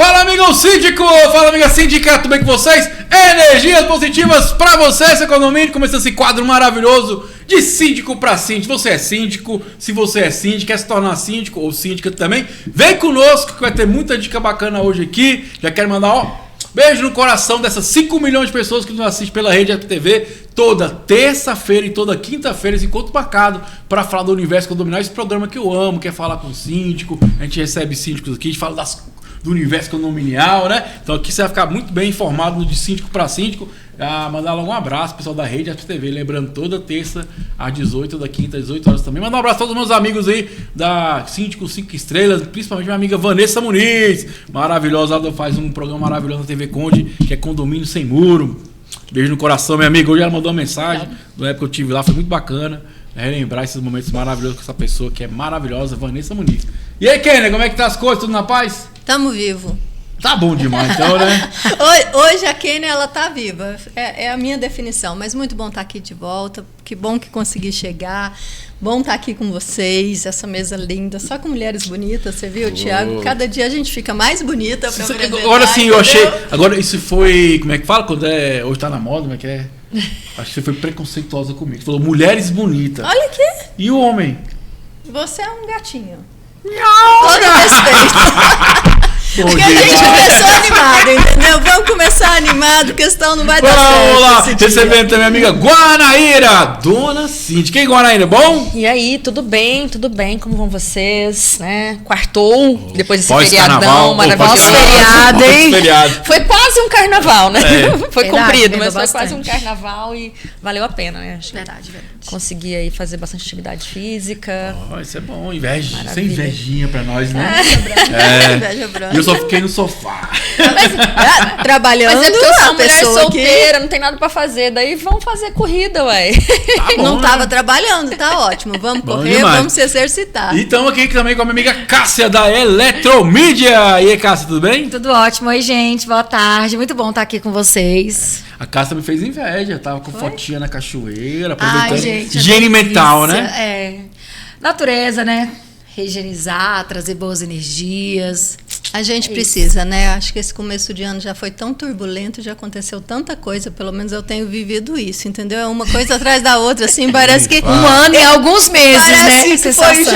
Fala, amigo síndico! Fala, amiga síndica! Tudo bem com vocês? Energias positivas pra você, seu condomínio. Começando esse quadro maravilhoso de síndico pra síndico. Você é síndico, se você é síndico, quer se tornar síndico ou síndica também, vem conosco que vai ter muita dica bacana hoje aqui. Já quero mandar, beijo no coração dessas 5 milhões de pessoas que nos assistem pela Rede TV toda terça-feira e toda quinta-feira, esse encontro marcado para falar do universo condominial. Esse programa que eu amo, que é falar com o síndico. A gente recebe síndicos aqui, a gente fala do universo condominial, né? Então aqui você vai ficar muito bem informado no de síndico para síndico. Mandar logo um abraço, pessoal da Rede TV, lembrando toda terça às 18, toda quinta às 18 horas também. Mandar um abraço a todos os meus amigos aí da Síndico 5 Estrelas, principalmente minha amiga Vanessa Muniz, maravilhosa, ela faz um programa maravilhoso na TV Conde, que é Condomínio Sem Muro. Beijo no coração, minha amiga. Hoje ela mandou uma mensagem, na época que eu estive lá, foi muito bacana relembrar esses momentos maravilhosos com essa pessoa que é maravilhosa, Vanessa Muniz. E aí, Kenner, como é que tá as coisas? Tudo na paz? Tamo vivo. Tá bom demais, então, né? Hoje a Kênia, ela tá viva. É a minha definição. Mas muito bom estar aqui de volta. Que bom que consegui chegar. Bom estar aqui com vocês. Essa mesa linda. Só com mulheres bonitas. Você viu, Thiago? Cada dia a gente fica mais bonita. Agora sim, eu achei... Agora, isso foi... Como é que fala? Quando hoje tá na moda, como é que é? Acho que você foi preconceituosa comigo. Você falou mulheres bonitas. Olha aqui. E o homem? Você é um gatinho. Não! Todo respeito. Porque a gente começou animado, entendeu? Vamos começar animado, questão não vai dar certo. Vamos lá, recebendo também a minha amiga Guanaíra, dona Cindy. Quem, Guanaíra, bom? E aí, tudo bem, como vão vocês, né? Quartou, depois desse feriadão maravilhoso. Feriado, hein? Foi quase um carnaval, né? Foi comprido, mas bastante. foi quase um carnaval e valeu a pena, né? Acho verdade. Consegui aí fazer bastante atividade física. Isso é bom, inveja. Maravilha. Sem invejinha pra nós, né? Inveja branca. E eu só fiquei no sofá. Trabalhando. Mas é porque eu sou mulher solteira, aqui. não tem nada pra fazer. Daí vamos fazer corrida, ué. Tá bom, não né? tava trabalhando, tá ótimo. Vamos Bom correr, demais. vamos se exercitar. E estamos aqui também com a minha amiga Cássia da Eletromídia. E aí, Cássia, tudo bem? Tudo ótimo. Oi, gente. Boa tarde. Muito bom estar aqui com vocês. A Cássia me fez inveja. Tava com fotinha na cachoeira, Ai, aproveitando. gente, Higiene mental, delícia. né? É. Natureza, né? Higienizar, trazer boas energias. A gente precisa, né? Acho que esse começo de ano já foi tão turbulento, já aconteceu tanta coisa, pelo menos eu tenho vivido isso, entendeu? É uma coisa atrás da outra, assim, parece que... Um ano e alguns meses, né? Que foi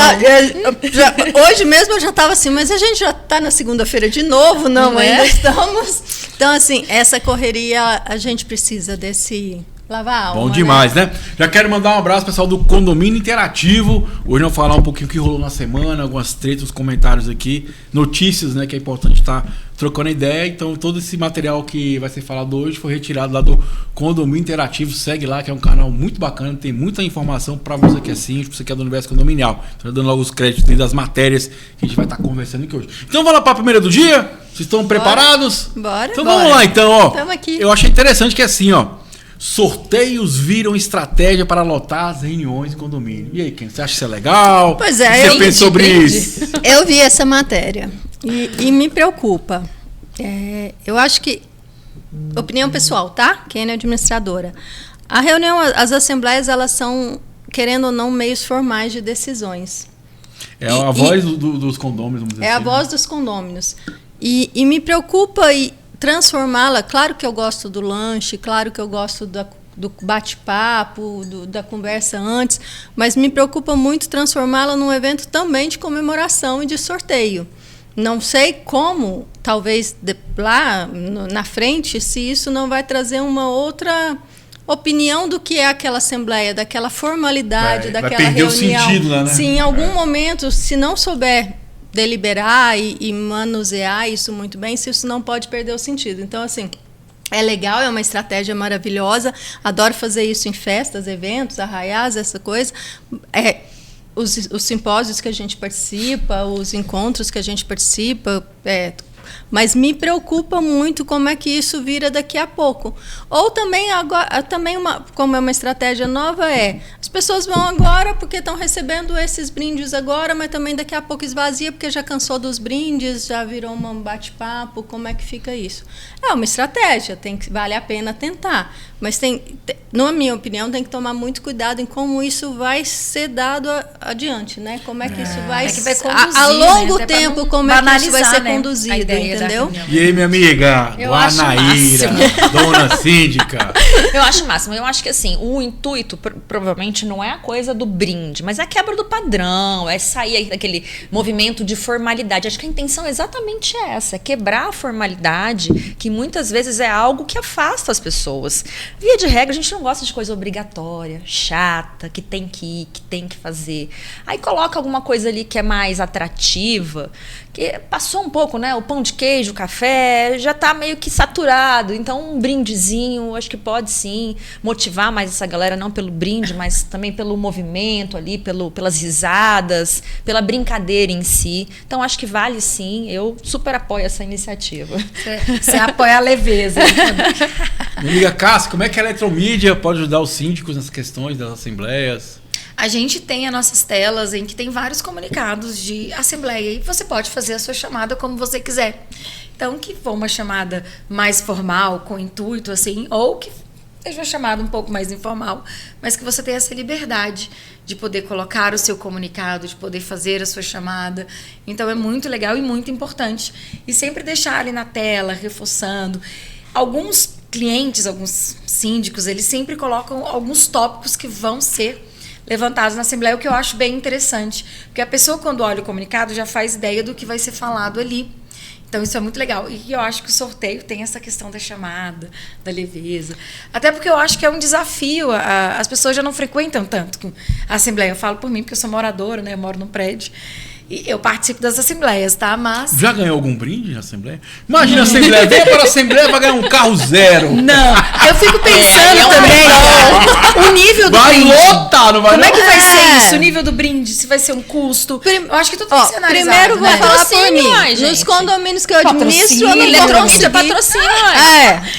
hoje mesmo eu já estava assim, mas a gente já está na segunda-feira de novo, não é? ainda estamos. Então, assim, essa correria, a gente precisa desse... Lavar a alma, Bom demais, né? Já quero mandar um abraço, pessoal do Condomínio Interativo. Hoje nós vamos falar um pouquinho o que rolou na semana, algumas tretas, comentários aqui, notícias, né? Que é importante estar trocando ideia. Então, todo esse material que vai ser falado hoje foi retirado lá do Condomínio Interativo. Segue lá, que é um canal muito bacana, tem muita informação para você que é síndico, pra você que é do universo condominial. Então, dando logo os créditos dentro das matérias que a gente vai estar conversando aqui hoje. Então, vamos lá para a primeira do dia? Vocês estão preparados? Bora. Então, vamos lá, então, ó. Estamos aqui. Eu achei interessante que é assim, ó. Sorteios viram estratégia para lotar as reuniões em condomínio. E aí, quem? Você acha isso é legal? Pois é. O que você pensa sobre isso? Eu vi essa matéria e me preocupa. Eu acho que... Opinião pessoal, tá? Quem é administradora. A reunião, as assembleias, elas são, querendo ou não, meios formais de decisões. É a voz dos condôminos, vamos dizer assim. É a voz dos condôminos. E me preocupa transformá-la, claro que eu gosto do lanche, claro que eu gosto do bate-papo, da conversa antes, mas me preocupa muito transformá-la num evento também de comemoração e de sorteio. Não sei como, talvez lá na frente, se isso não vai trazer uma outra opinião do que é aquela assembleia, daquela formalidade, daquela vai perder reunião. O sentido lá, né? Se em algum momento, se não souber deliberar e manusear isso muito bem, se isso não pode perder o sentido. Então, assim, é legal, é uma estratégia maravilhosa, adoro fazer isso em festas, eventos, arraiais, essa coisa. Os simpósios que a gente participa, os encontros que a gente participa, mas me preocupa muito como é que isso vira daqui a pouco. Ou também, como é uma estratégia nova, as pessoas vão agora porque estão recebendo esses brindes agora, mas também daqui a pouco esvazia porque já cansou dos brindes, já virou um bate-papo. Como é que fica isso? É uma estratégia, vale a pena tentar. Mas, na minha opinião, tem que tomar muito cuidado em como isso vai ser dado adiante, né? Como é que isso vai conduzir, a longo né? tempo, como é que isso vai ser conduzido. entendeu? E aí, minha amiga, Guanaíra, dona síndica. Eu acho o máximo. Eu acho que assim, o intuito provavelmente não é a coisa do brinde, mas é a quebra do padrão, é sair daquele movimento de formalidade. Acho que a intenção é exatamente essa, é quebrar a formalidade, que muitas vezes é algo que afasta as pessoas. Via de regra, a gente não gosta de coisa obrigatória, chata, que tem que ir, que tem que fazer. Aí coloca alguma coisa ali que é mais atrativa, que passou um pouco, né? O pão de queijo, o café, já tá meio que saturado. Então, um brindezinho, acho que pode sim motivar mais essa galera, não pelo brinde, mas também pelo movimento ali, pelas risadas, pela brincadeira em si. Então, acho que vale sim. Eu super apoio essa iniciativa. Você apoia a leveza. Minha amiga Cássia, como é que a eletromídia pode ajudar os síndicos nessas questões das assembleias? A gente tem as nossas telas em que tem vários comunicados de assembleia e você pode fazer a sua chamada como você quiser. Então, que for uma chamada mais formal, com intuito, assim, ou que seja uma chamada um pouco mais informal, mas que você tenha essa liberdade de poder colocar o seu comunicado, de poder fazer a sua chamada. Então, é muito legal e muito importante. E sempre deixar ali na tela, reforçando. Alguns clientes, alguns síndicos, eles sempre colocam alguns tópicos que vão ser levantados na Assembleia, o que eu acho bem interessante. Porque a pessoa, quando olha o comunicado, já faz ideia do que vai ser falado ali. Então, isso é muito legal. E eu acho que o sorteio tem essa questão da chamada, da leveza. Até porque eu acho que é um desafio. As pessoas já não frequentam tanto a Assembleia. Eu falo por mim, porque eu sou moradora, né? Eu moro num prédio. E eu participo das assembleias, tá? Mas... Já ganhou algum brinde na Assembleia? Imagina a Assembleia, vem para a Assembleia para ganhar um carro zero. Não, eu fico pensando também o nível do brinde. Vai lotar, não vai? Como é que vai ser isso? O nível do brinde, se vai ser um custo. Eu acho que tudo tem que ser analisado. Primeiro vou falar por mim. Nos condomínios que eu administro, eu não vou conseguir. Patrocínio.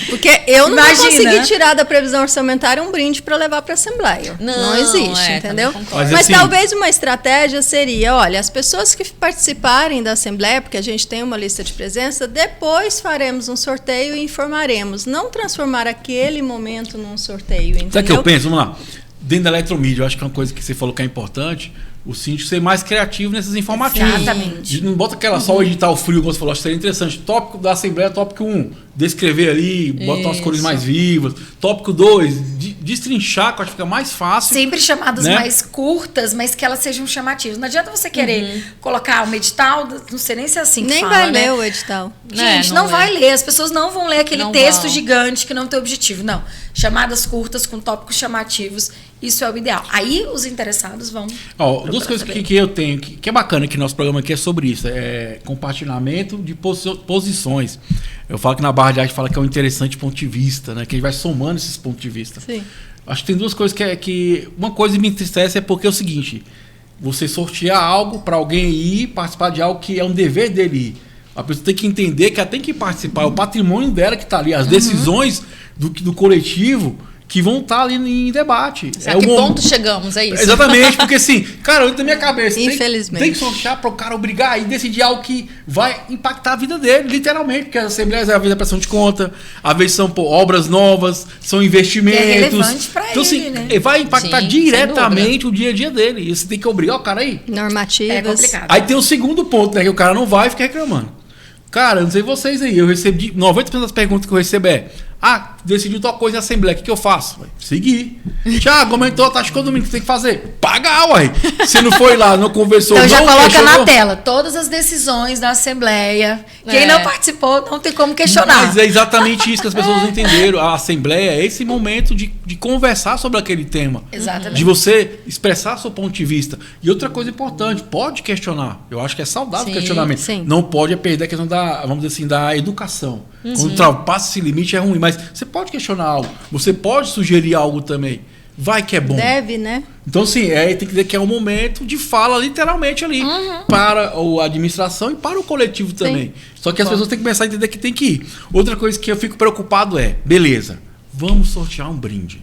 Porque eu não vou conseguir tirar da previsão orçamentária um brinde para levar para a Assembleia. Não existe, entendeu? Mas assim, talvez uma estratégia seria, olha, as pessoas que participarem da Assembleia, porque a gente tem uma lista de presença, depois faremos um sorteio e informaremos. Não transformar aquele momento num sorteio, entendeu? Sabe o que eu penso? Vamos lá. Dentro da eletromídia, eu acho que é uma coisa que você falou que é importante, o síndico ser mais criativo nesses informativos. Exatamente. Não bota aquela só o edital frio, como você falou, acho que seria interessante. Tópico da Assembleia, tópico 1, descrever ali, botar umas cores mais vivas. Tópico 2, destrinchar, que eu acho que fica mais fácil. Sempre chamadas, né, mais curtas, mas que elas sejam chamativas. Não adianta você querer colocar um edital, não sei nem se é assim que nem fala, vai né? ler o edital. Gente, não vai ler. As pessoas não vão ler aquele texto gigante que não tem objetivo. Não. Chamadas curtas com tópicos chamativos. Isso é o ideal. Aí os interessados vão... duas coisas que eu tenho, que é bacana, que nosso programa aqui é sobre isso. É compartilhamento de posições. Eu falo que na Barra de Arte fala que é um interessante ponto de vista, né? Que a gente vai somando esses pontos de vista. Sim. Acho que tem duas coisas que uma coisa me entristece é porque é o seguinte: você sortear algo para alguém ir participar de algo que é um dever dele ir. A pessoa tem que entender que ela tem que participar, é o patrimônio dela que está ali, as decisões do coletivo que vão estar ali em debate. A que ponto chegamos, é isso? Exatamente, porque assim, cara, eu da minha cabeça, infelizmente, tem que sortear para o cara obrigar e decidir algo que vai impactar a vida dele, literalmente, porque as assembleias, às vezes, a prestação de conta, às vezes são obras novas, são investimentos. Que é relevante para então, ele, assim, né? vai impactar diretamente o dia a dia dele. E você tem que obrigar o cara aí. Normativas. É complicado. Aí tem o segundo ponto, né? Que o cara não vai e fica reclamando. Cara, não sei vocês aí, eu recebi 90% das perguntas que eu recebo decidiu tal coisa na Assembleia, o que eu faço? Seguir. Tiago, aumentou a taxa de condomínio, o que você tem que fazer? Pagar, ué. Se não foi lá, não conversou, então já coloca questionou. na tela todas as decisões da Assembleia. Quem não participou não tem como questionar. Mas é exatamente isso que as pessoas não entenderam. A Assembleia é esse momento de conversar sobre aquele tema. Exatamente. De você expressar seu ponto de vista. E outra coisa importante, pode questionar. Eu acho que é saudável o questionamento. Sim. Não pode perder a questão vamos dizer assim, da educação. Quando ultrapassa esse limite é ruim, mas você pode questionar algo, você pode sugerir algo também. Vai que é bom. Deve, né? Então, assim, tem que dizer que é um momento de fala literalmente ali para a administração e para o coletivo também. Só que as pessoas têm que começar a entender que tem que ir. Outra coisa que eu fico preocupado beleza, vamos sortear um brinde.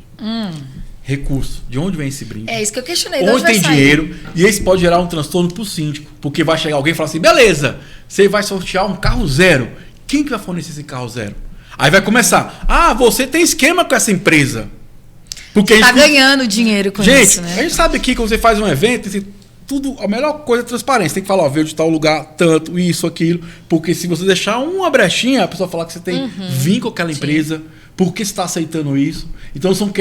Recurso. De onde vem esse brinde? É isso que eu questionei. Onde tem dinheiro, e esse pode gerar um transtorno para o síndico, porque vai chegar alguém e falar assim, beleza, você vai sortear um carro zero. Quem que vai fornecer esse carro zero? Aí vai começar, você tem esquema com essa empresa. Porque tá ganhando dinheiro com isso, né? A gente sabe que quando você faz um evento, tudo, a melhor coisa é transparência. Tem que falar, ó, veio de tal lugar, tanto, isso, aquilo. Porque se você deixar uma brechinha, a pessoa falar que você tem vínculo com aquela empresa, por que você está aceitando isso? Então são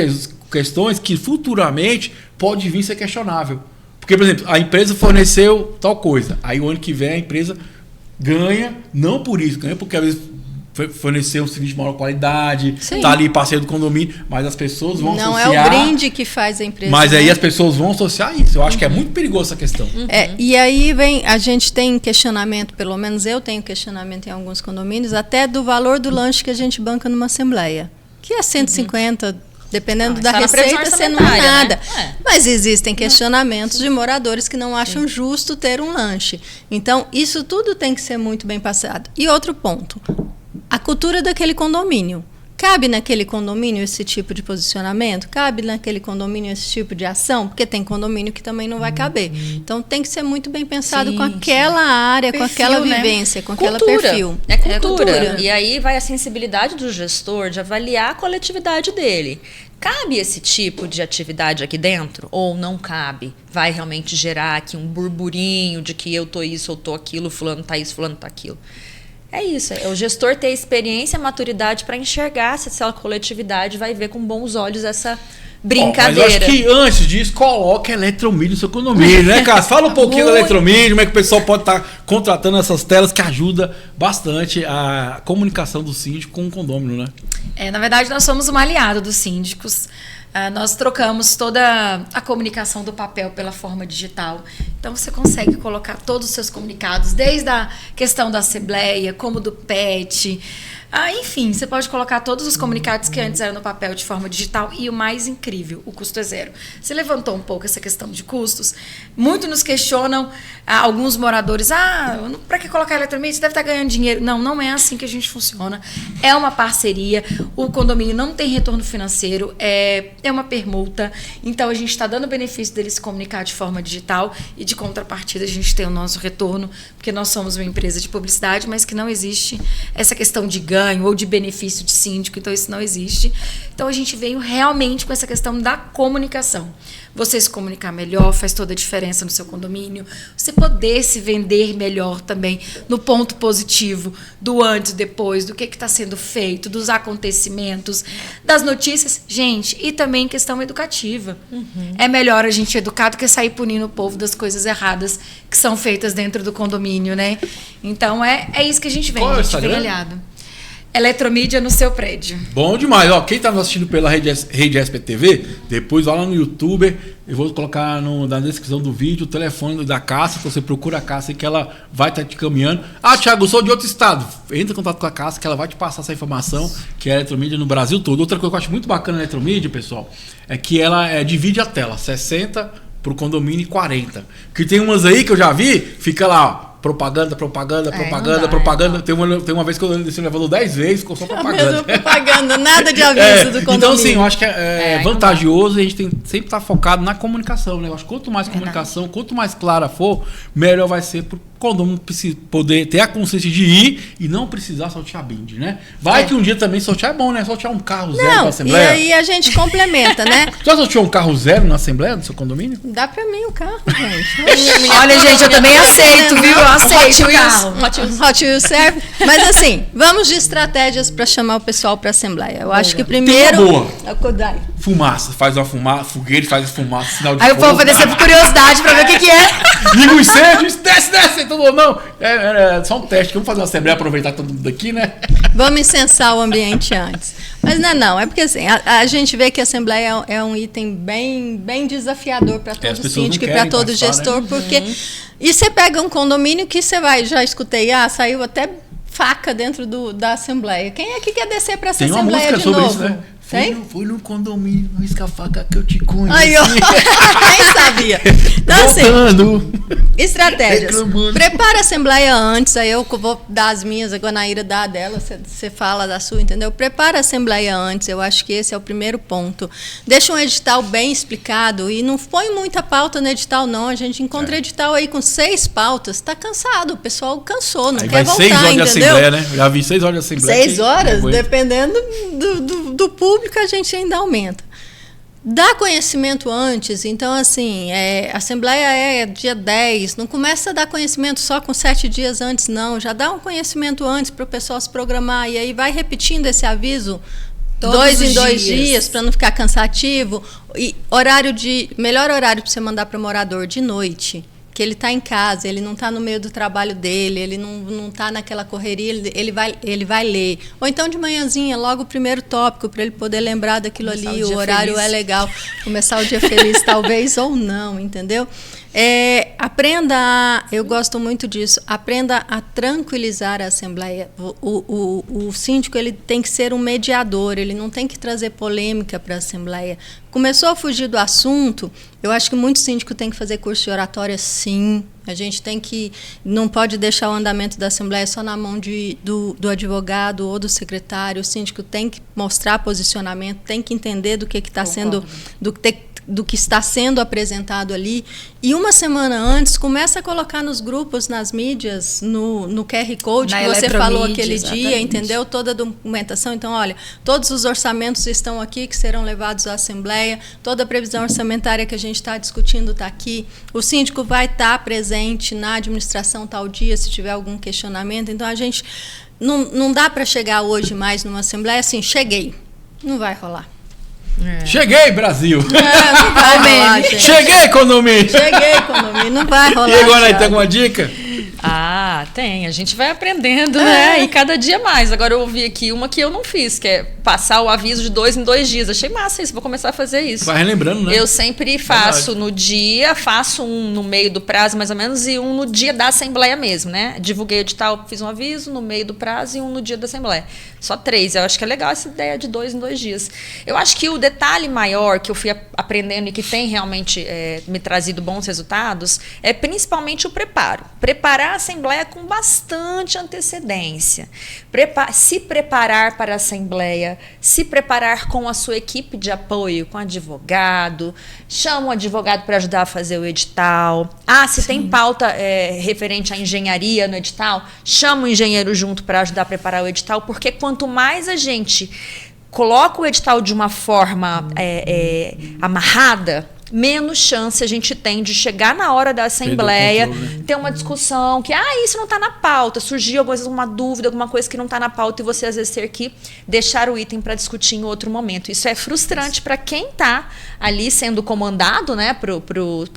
questões que futuramente pode vir ser questionável. Porque, por exemplo, a empresa forneceu tal coisa. Aí o ano que vem a empresa ganha, não por isso, ganha porque às vezes forneceu um serviço de maior qualidade, tá ali parceiro do condomínio, mas as pessoas vão associar... Não é o brinde que faz a empresa. Mas aí as pessoas vão associar isso. Eu acho que é muito perigoso essa questão. E aí a gente tem questionamento, pelo menos eu tenho questionamento em alguns condomínios, até do valor do lanche que a gente banca numa assembleia, que é 150, dependendo da receita, você não é nada. Né? Mas existem questionamentos de moradores que não acham justo ter um lanche. Então, isso tudo tem que ser muito bem passado. E outro ponto, a cultura daquele condomínio. Cabe naquele condomínio esse tipo de posicionamento? Cabe naquele condomínio esse tipo de ação? Porque tem condomínio que também não vai caber. Então tem que ser muito bem pensado com aquela área, perfil, com aquela vivência, com aquele perfil. É cultura. E aí vai a sensibilidade do gestor de avaliar a coletividade dele. Cabe esse tipo de atividade aqui dentro? Ou não cabe? Vai realmente gerar aqui um burburinho de que eu tô isso, eu tô aquilo, fulano tá isso, fulano tá aquilo. É isso, é o gestor ter experiência, maturidade para enxergar se essa coletividade vai ver com bons olhos essa brincadeira. Mas eu acho que antes disso, coloca Eletromídia no seu condomínio, né, Cássio? Fala um pouquinho da Eletromídia, como é que o pessoal pode estar contratando essas telas que ajuda bastante a comunicação do síndico com o condômino, né? Na verdade, nós somos uma aliada dos síndicos. Nós trocamos toda a comunicação do papel pela forma digital. Então, você consegue colocar todos os seus comunicados, desde a questão da assembleia, como do PET. Enfim, você pode colocar todos os comunicados que antes eram no papel de forma digital. E o mais incrível, o custo é zero. Você levantou um pouco essa questão de custos. Muito nos questionam alguns moradores. Para que colocar eletromídia? Você deve estar ganhando dinheiro. Não, não é assim que a gente funciona. É uma parceria. O condomínio não tem retorno financeiro. É uma permuta. Então, a gente está dando o benefício dele se comunicar de forma digital. E de contrapartida, a gente tem o nosso retorno. Porque nós somos uma empresa de publicidade, mas que não existe essa questão de ganho ou de benefício de síndico, então isso não existe. Então a gente veio realmente com essa questão da comunicação. Você se comunicar melhor faz toda a diferença no seu condomínio. Você poder se vender melhor também no ponto positivo do antes e depois, do que está sendo feito, dos acontecimentos, das notícias. Gente, e também questão educativa. É melhor a gente educar do que sair punindo o povo das coisas erradas que são feitas dentro do condomínio, né? Então é isso que a gente vem. Qual é o a gente vem Instagram? aliado. Eletromídia no seu prédio. Bom demais. Quem está nos assistindo pela Rede SPTV, depois vai lá no YouTube. Eu vou colocar na descrição do vídeo o telefone da Cássia. Então você procura a Cássia que ela vai estar te caminhando. Thiago, eu sou de outro estado. Entra em contato com a Cássia que ela vai te passar essa informação, que é a Eletromídia no Brasil todo. Outra coisa que eu acho muito bacana na Eletromídia, pessoal, é que ela divide a tela, 60 para o condomínio e 40. Que tem umas aí que eu já vi, fica lá, ó, propaganda. Tem uma vez que eu desci o elevador 10 vezes, ficou só propaganda. Propaganda, nada de aviso do condomínio. Então, assim, eu acho que é vantajoso e a gente tem sempre estar focado na comunicação, né? Eu acho que quanto mais comunicação, quanto mais clara for, melhor vai ser pro condomínio poder ter a consciência de ir e não precisar sortear brinde, né? Vai que um dia também sortear é bom, né? Sortear um carro zero na Assembleia. E aí a gente complementa, né? Já sorteou um carro zero na Assembleia do seu condomínio? Dá pra mim o carro, gente. Olha, gente, eu também aceito, viu? Eu aceito o carro. Hot Wheels serve. Mas assim, vamos de estratégias para chamar o pessoal para a Assembleia. Eu acho que primeiro... Tem uma boa. Fumaça. Faz uma fumaça, fogueire, faz fumaça, sinal de fogo. Aí o povo vai descer por curiosidade para ver o que é. Liga o incêndio, desce. Todo mundo, não. É só um teste. Vamos fazer uma Assembleia, aproveitar todo mundo daqui, né? Vamos incensar o ambiente antes. Mas não. É porque assim, a gente vê que a Assembleia é um item bem desafiador para todo síndico e para todo gestor, né? Porque... E você pega um condomínio que você vai, já escutei, saiu até faca dentro da Assembleia. Quem é que quer descer para essa Assembleia de novo? Tem uma música sobre isso, né? Foi no condomínio, não risca a faca que eu te conheço. Aí, ó, nem sabia. Então, assim, estratégias. Reclamando. Prepara a Assembleia antes, aí eu vou dar as minhas, a Guanaíra dá a dela, você fala da sua, entendeu? Prepara a Assembleia antes, eu acho que esse é o primeiro ponto. Deixa um edital bem explicado e não põe muita pauta no edital, não. A gente encontra edital aí com 6 pautas, tá cansado, o pessoal cansou, não aí quer voltar, 6 horas entendeu? De Assembleia, né? Já vi 6 horas de Assembleia. 6 horas, dependendo do público, a gente ainda aumenta. Dá conhecimento antes, então assim, a Assembleia é dia 10, não começa a dar conhecimento só com 7 dias antes, não, já dá um conhecimento antes para o pessoal se programar, e aí vai repetindo esse aviso Todos 2 em os 2 dias. dias, para não ficar cansativo, e melhor horário para você mandar para o morador, de noite, que ele está em casa, ele não está no meio do trabalho dele, ele não está naquela correria, ele vai ler. Ou então de manhãzinha, logo o primeiro tópico, para ele poder lembrar daquilo Começar ali, o dia o horário feliz. é legal. Começar o dia feliz, talvez, ou não, entendeu? Eu gosto muito disso, aprenda a tranquilizar a Assembleia. O síndico, ele tem que ser um mediador, ele não tem que trazer polêmica para a Assembleia. Começou a fugir do assunto, eu acho que muito síndico tem que fazer curso de oratória, sim. A gente não pode deixar o andamento da Assembleia só na mão do advogado ou do secretário. O síndico tem que mostrar posicionamento, tem que entender do que está sendo, do que está sendo apresentado ali. E uma semana antes, começa a colocar nos grupos, nas mídias, no QR Code Na que você falou eletromídia, aquele exatamente. dia, entendeu? Toda a documentação. Então, olha, todos os orçamentos estão aqui, que serão levados à Assembleia, toda a previsão orçamentária que a gente está discutindo está aqui. O síndico vai estar presente na administração tal dia, se tiver algum questionamento. Então, a gente não dá para chegar hoje mais numa Assembleia assim, cheguei. Não vai rolar. Cheguei, Brasil! Não vai rolar, gente. Cheguei, economia! Cheguei, economia. Não vai rolar. E agora, Thiago. tem alguma dica? Ah, tem. A gente vai aprendendo, né? E cada dia mais. Agora eu ouvi aqui uma que eu não fiz, que é passar o aviso de 2 em 2 dias. Achei massa isso, vou começar a fazer isso. Vai relembrando, né? Eu sempre faço no dia, faço um no meio do prazo, mais ou menos, e um no dia da Assembleia mesmo, né? Divulguei o edital, fiz um aviso no meio do prazo e um no dia da Assembleia. Só 3. Eu acho que é legal essa ideia de 2 em 2 dias. Eu acho que o detalhe maior que eu fui aprendendo e que tem realmente me trazido bons resultados é principalmente o preparo. Preparar a Assembleia com bastante antecedência. Se preparar para a Assembleia, se preparar com a sua equipe de apoio, com advogado, chama o advogado para ajudar a fazer o edital. Se tem pauta referente à engenharia no edital, chama o engenheiro junto para ajudar a preparar o edital, porque quanto mais a gente coloca o edital de uma forma amarrada, menos chance a gente tem de chegar na hora da Assembleia, ter uma discussão que, isso não está na pauta, surgiu alguma dúvida, alguma coisa que não está na pauta e você às vezes ter que deixar o item para discutir em outro momento. Isso é frustrante para quem está ali sendo comandado, né, para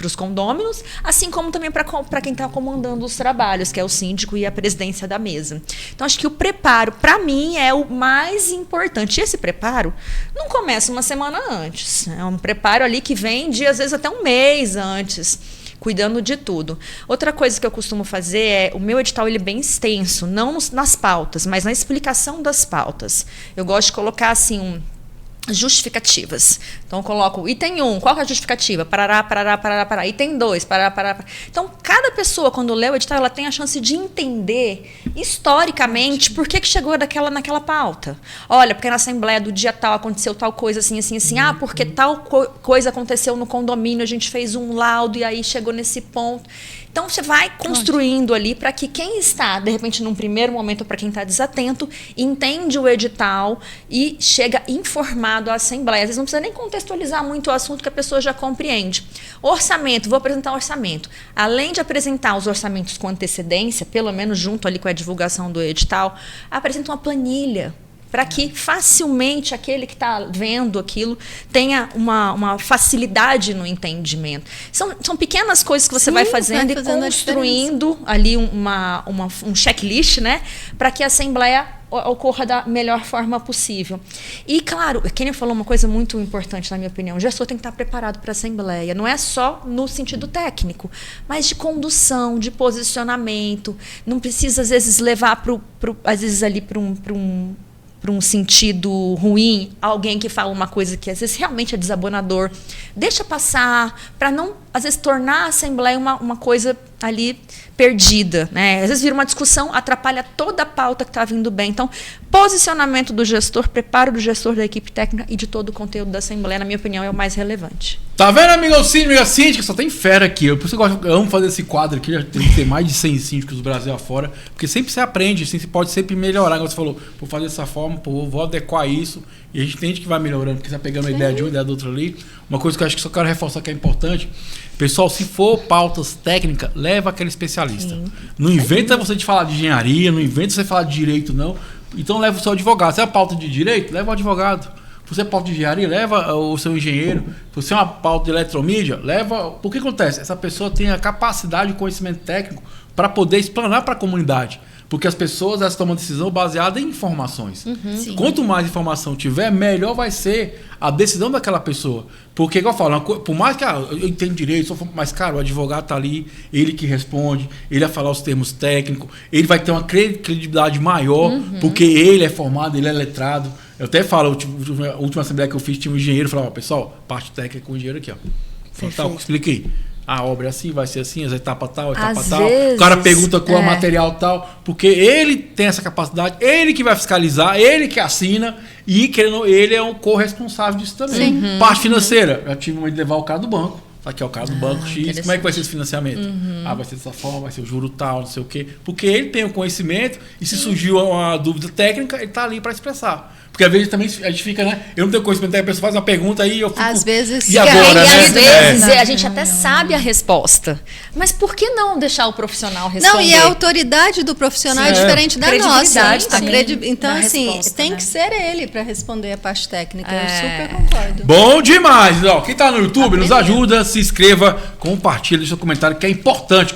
os condôminos, assim como também para quem está comandando os trabalhos, que é o síndico e a presidência da mesa. Então, acho que o preparo, para mim, é o mais importante. E esse preparo não começa uma semana antes. É um preparo ali que vem de, às vezes, até um mês antes, cuidando de tudo. Outra coisa que eu costumo fazer o meu edital, ele é bem extenso, não nas pautas, mas na explicação das pautas. Eu gosto de colocar assim justificativas. Então, eu coloco item 1, qual que é a justificativa? Parará, parará, parará, parará. Item 2, parará, parará, parará. Então, cada pessoa, quando lê o edital, ela tem a chance de entender historicamente por que chegou naquela pauta. Olha, porque na Assembleia do dia tal aconteceu tal coisa assim, assim, assim. Porque tal coisa aconteceu no condomínio, a gente fez um laudo e aí chegou nesse ponto. Então, você vai construindo ali para que quem está, de repente, num primeiro momento, para quem está desatento, entende o edital e chega informado à Assembleia. Às vezes não precisa nem contextualizar muito o assunto que a pessoa já compreende. Orçamento, vou apresentar o orçamento. Além de apresentar os orçamentos com antecedência, pelo menos junto ali com a divulgação do edital, apresenta uma planilha, para que facilmente aquele que está vendo aquilo tenha uma facilidade no entendimento. São pequenas coisas que você vai fazendo e construindo ali um checklist, né, para que a Assembleia ocorra da melhor forma possível. E, claro, a Kênia falou uma coisa muito importante, na minha opinião. O gestor tem que estar preparado para a Assembleia. Não é só no sentido técnico, mas de condução, de posicionamento. Não precisa, às vezes, levar às vezes, ali para um sentido ruim, alguém que fala uma coisa que às vezes realmente é desabonador. Deixa passar, para não, às vezes, tornar a Assembleia uma coisa ali perdida, né? Às vezes vira uma discussão, atrapalha toda a pauta que está vindo bem. Então, posicionamento do gestor, preparo do gestor da equipe técnica e de todo o conteúdo da Assembleia, na minha opinião, é o mais relevante. Tá vendo, amigo síndico, amiga síndica? Só tem fera aqui. Por isso eu amo fazer esse quadro aqui. Já tem que ter mais de 100 síndicos do Brasil afora. Porque sempre você aprende, assim, você pode sempre melhorar. Como você falou, vou fazer dessa forma, vou adequar isso. E a gente entende que vai melhorando, porque você vai pegando a ideia de um, a ideia do outro ali. Uma coisa que eu acho que só quero reforçar que é importante. Pessoal, se for pautas técnicas, leva aquele especialista. Sim. Não inventa você de falar de engenharia, não inventa você de falar de direito, não. Então leva o seu advogado. Se é a pauta de direito, leva o advogado. Se você é pauta de engenharia, leva o seu engenheiro. Se você é uma pauta de eletromídia, leva... Por que acontece? Essa pessoa tem a capacidade e conhecimento técnico para poder explanar para a comunidade. Porque as pessoas elas tomam decisão baseada em informações. Quanto mais informação tiver, melhor vai ser a decisão daquela pessoa. Porque, igual eu falo, por mais que eu entendo direito, mas, cara, o advogado está ali, ele que responde, ele vai falar os termos técnicos, ele vai ter uma credibilidade maior, porque ele é formado, ele é letrado. Eu até falo, a última assembleia que eu fiz, tinha um engenheiro, falava, pessoal, parte técnica com o engenheiro aqui, ó. Falei, tá, expliquei. A obra é assim, vai ser assim, as etapas tal, etapa Às tal. vezes, o cara pergunta qual é o material tal, porque ele tem essa capacidade, ele que vai fiscalizar, ele que assina e ele é um corresponsável disso também. Parte financeira, eu tive uma de levar o cara do banco. Aqui é o cara do banco X, como é que vai ser esse financiamento? Vai ser dessa forma, vai ser o juro tal, não sei o quê. Porque ele tem o conhecimento e se surgiu uma dúvida técnica, ele está ali para expressar. Porque às vezes também a gente fica, né? Eu não tenho conhecimento, aí a pessoa faz uma pergunta e eu fico... Às vezes... E agora, e né? às vezes a gente até sabe a resposta. Mas por que não deixar o profissional responder? Não, e a autoridade do profissional é diferente da nossa. Então, da assim, resposta, tem né? que ser ele para responder a parte técnica. Eu super concordo. Bom demais! Ó, quem tá no YouTube, nos ajuda, se inscreva, compartilha, deixa seu comentário, que é importante.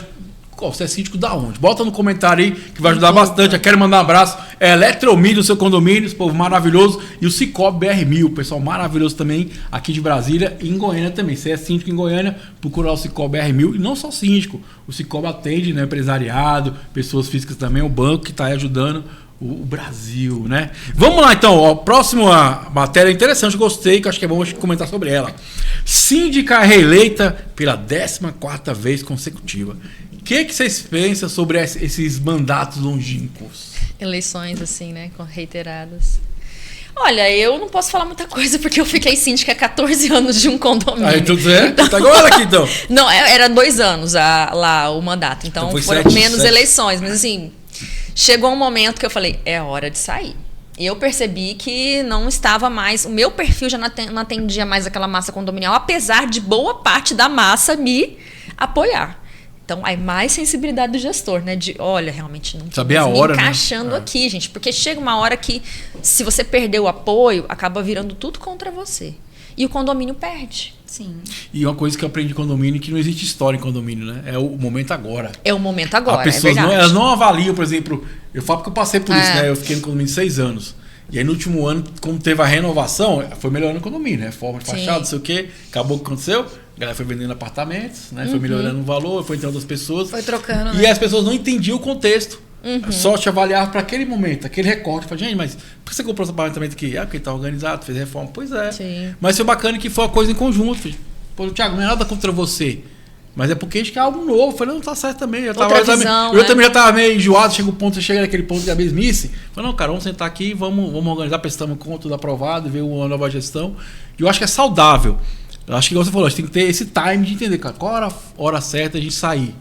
Você é síndico da onde? Bota no comentário aí, que vai ajudar bastante. Eu quero mandar um abraço. É Eletromídia, o seu condomínio, esse povo maravilhoso. E o Cicobi BR1000, pessoal maravilhoso também, aqui de Brasília e em Goiânia também. Se é síndico em Goiânia, procurar o Cicobi BR1000. E não só síndico, o Cicobi atende, né, empresariado, pessoas físicas também, o banco que está aí ajudando o Brasil, né? Vamos lá então, ó, próxima matéria interessante, gostei, que acho que é bom a gente comentar sobre ela. Síndica reeleita pela 14ª vez consecutiva. O que vocês pensam sobre esses mandatos longínquos? Eleições, assim, né? Reiteradas. Olha, eu não posso falar muita coisa porque eu fiquei síndica há 14 anos de um condomínio. Aí tudo certo? Tá igual ela aqui então. Não, era 2 anos lá o mandato. Então foram 7, menos eleições. Mas assim, chegou um momento que eu falei, é hora de sair. E eu percebi que não estava mais... O meu perfil já não atendia mais aquela massa condominial, apesar de boa parte da massa me apoiar. Então, aí mais sensibilidade do gestor, né? De, olha, realmente não saber a hora, me encaixando aqui, gente. Porque chega uma hora que, se você perder o apoio, acaba virando tudo contra você. E o condomínio perde. Sim. E uma coisa que eu aprendi em condomínio é que não existe história em condomínio, né? É o momento agora. É o momento agora, As pessoas é verdade. elas não avaliam, por exemplo... Eu falo porque eu passei por isso, né? Eu fiquei no condomínio 6 anos. E aí no último ano, como teve a renovação, foi melhorando o condomínio, né? Forma de fachada, não sei o quê. Acabou o que aconteceu. A galera foi vendendo apartamentos, né? Foi melhorando o valor, foi entrando as pessoas. Foi trocando, E né? as pessoas não entendiam o contexto. Só te avaliavam para aquele momento, aquele recorte. Falei, gente, mas por que você comprou esse apartamento aqui? Porque tá organizado, fez reforma. Pois é. Sim. Mas foi bacana que foi uma coisa em conjunto. Falei, pô, Thiago, não é nada contra você. Mas é porque a gente quer algo novo. Eu falei, não, tá certo também. Eu também já tava meio enjoado. Chega o ponto, você chega naquele ponto de mesmice. Falei, não, cara, vamos sentar aqui, vamos organizar, prestamos conta, tudo aprovado, ver uma nova gestão. E eu acho que é saudável. Eu acho que, como você falou, a gente tem que ter esse time de entender, cara, qual a hora certa de gente sair.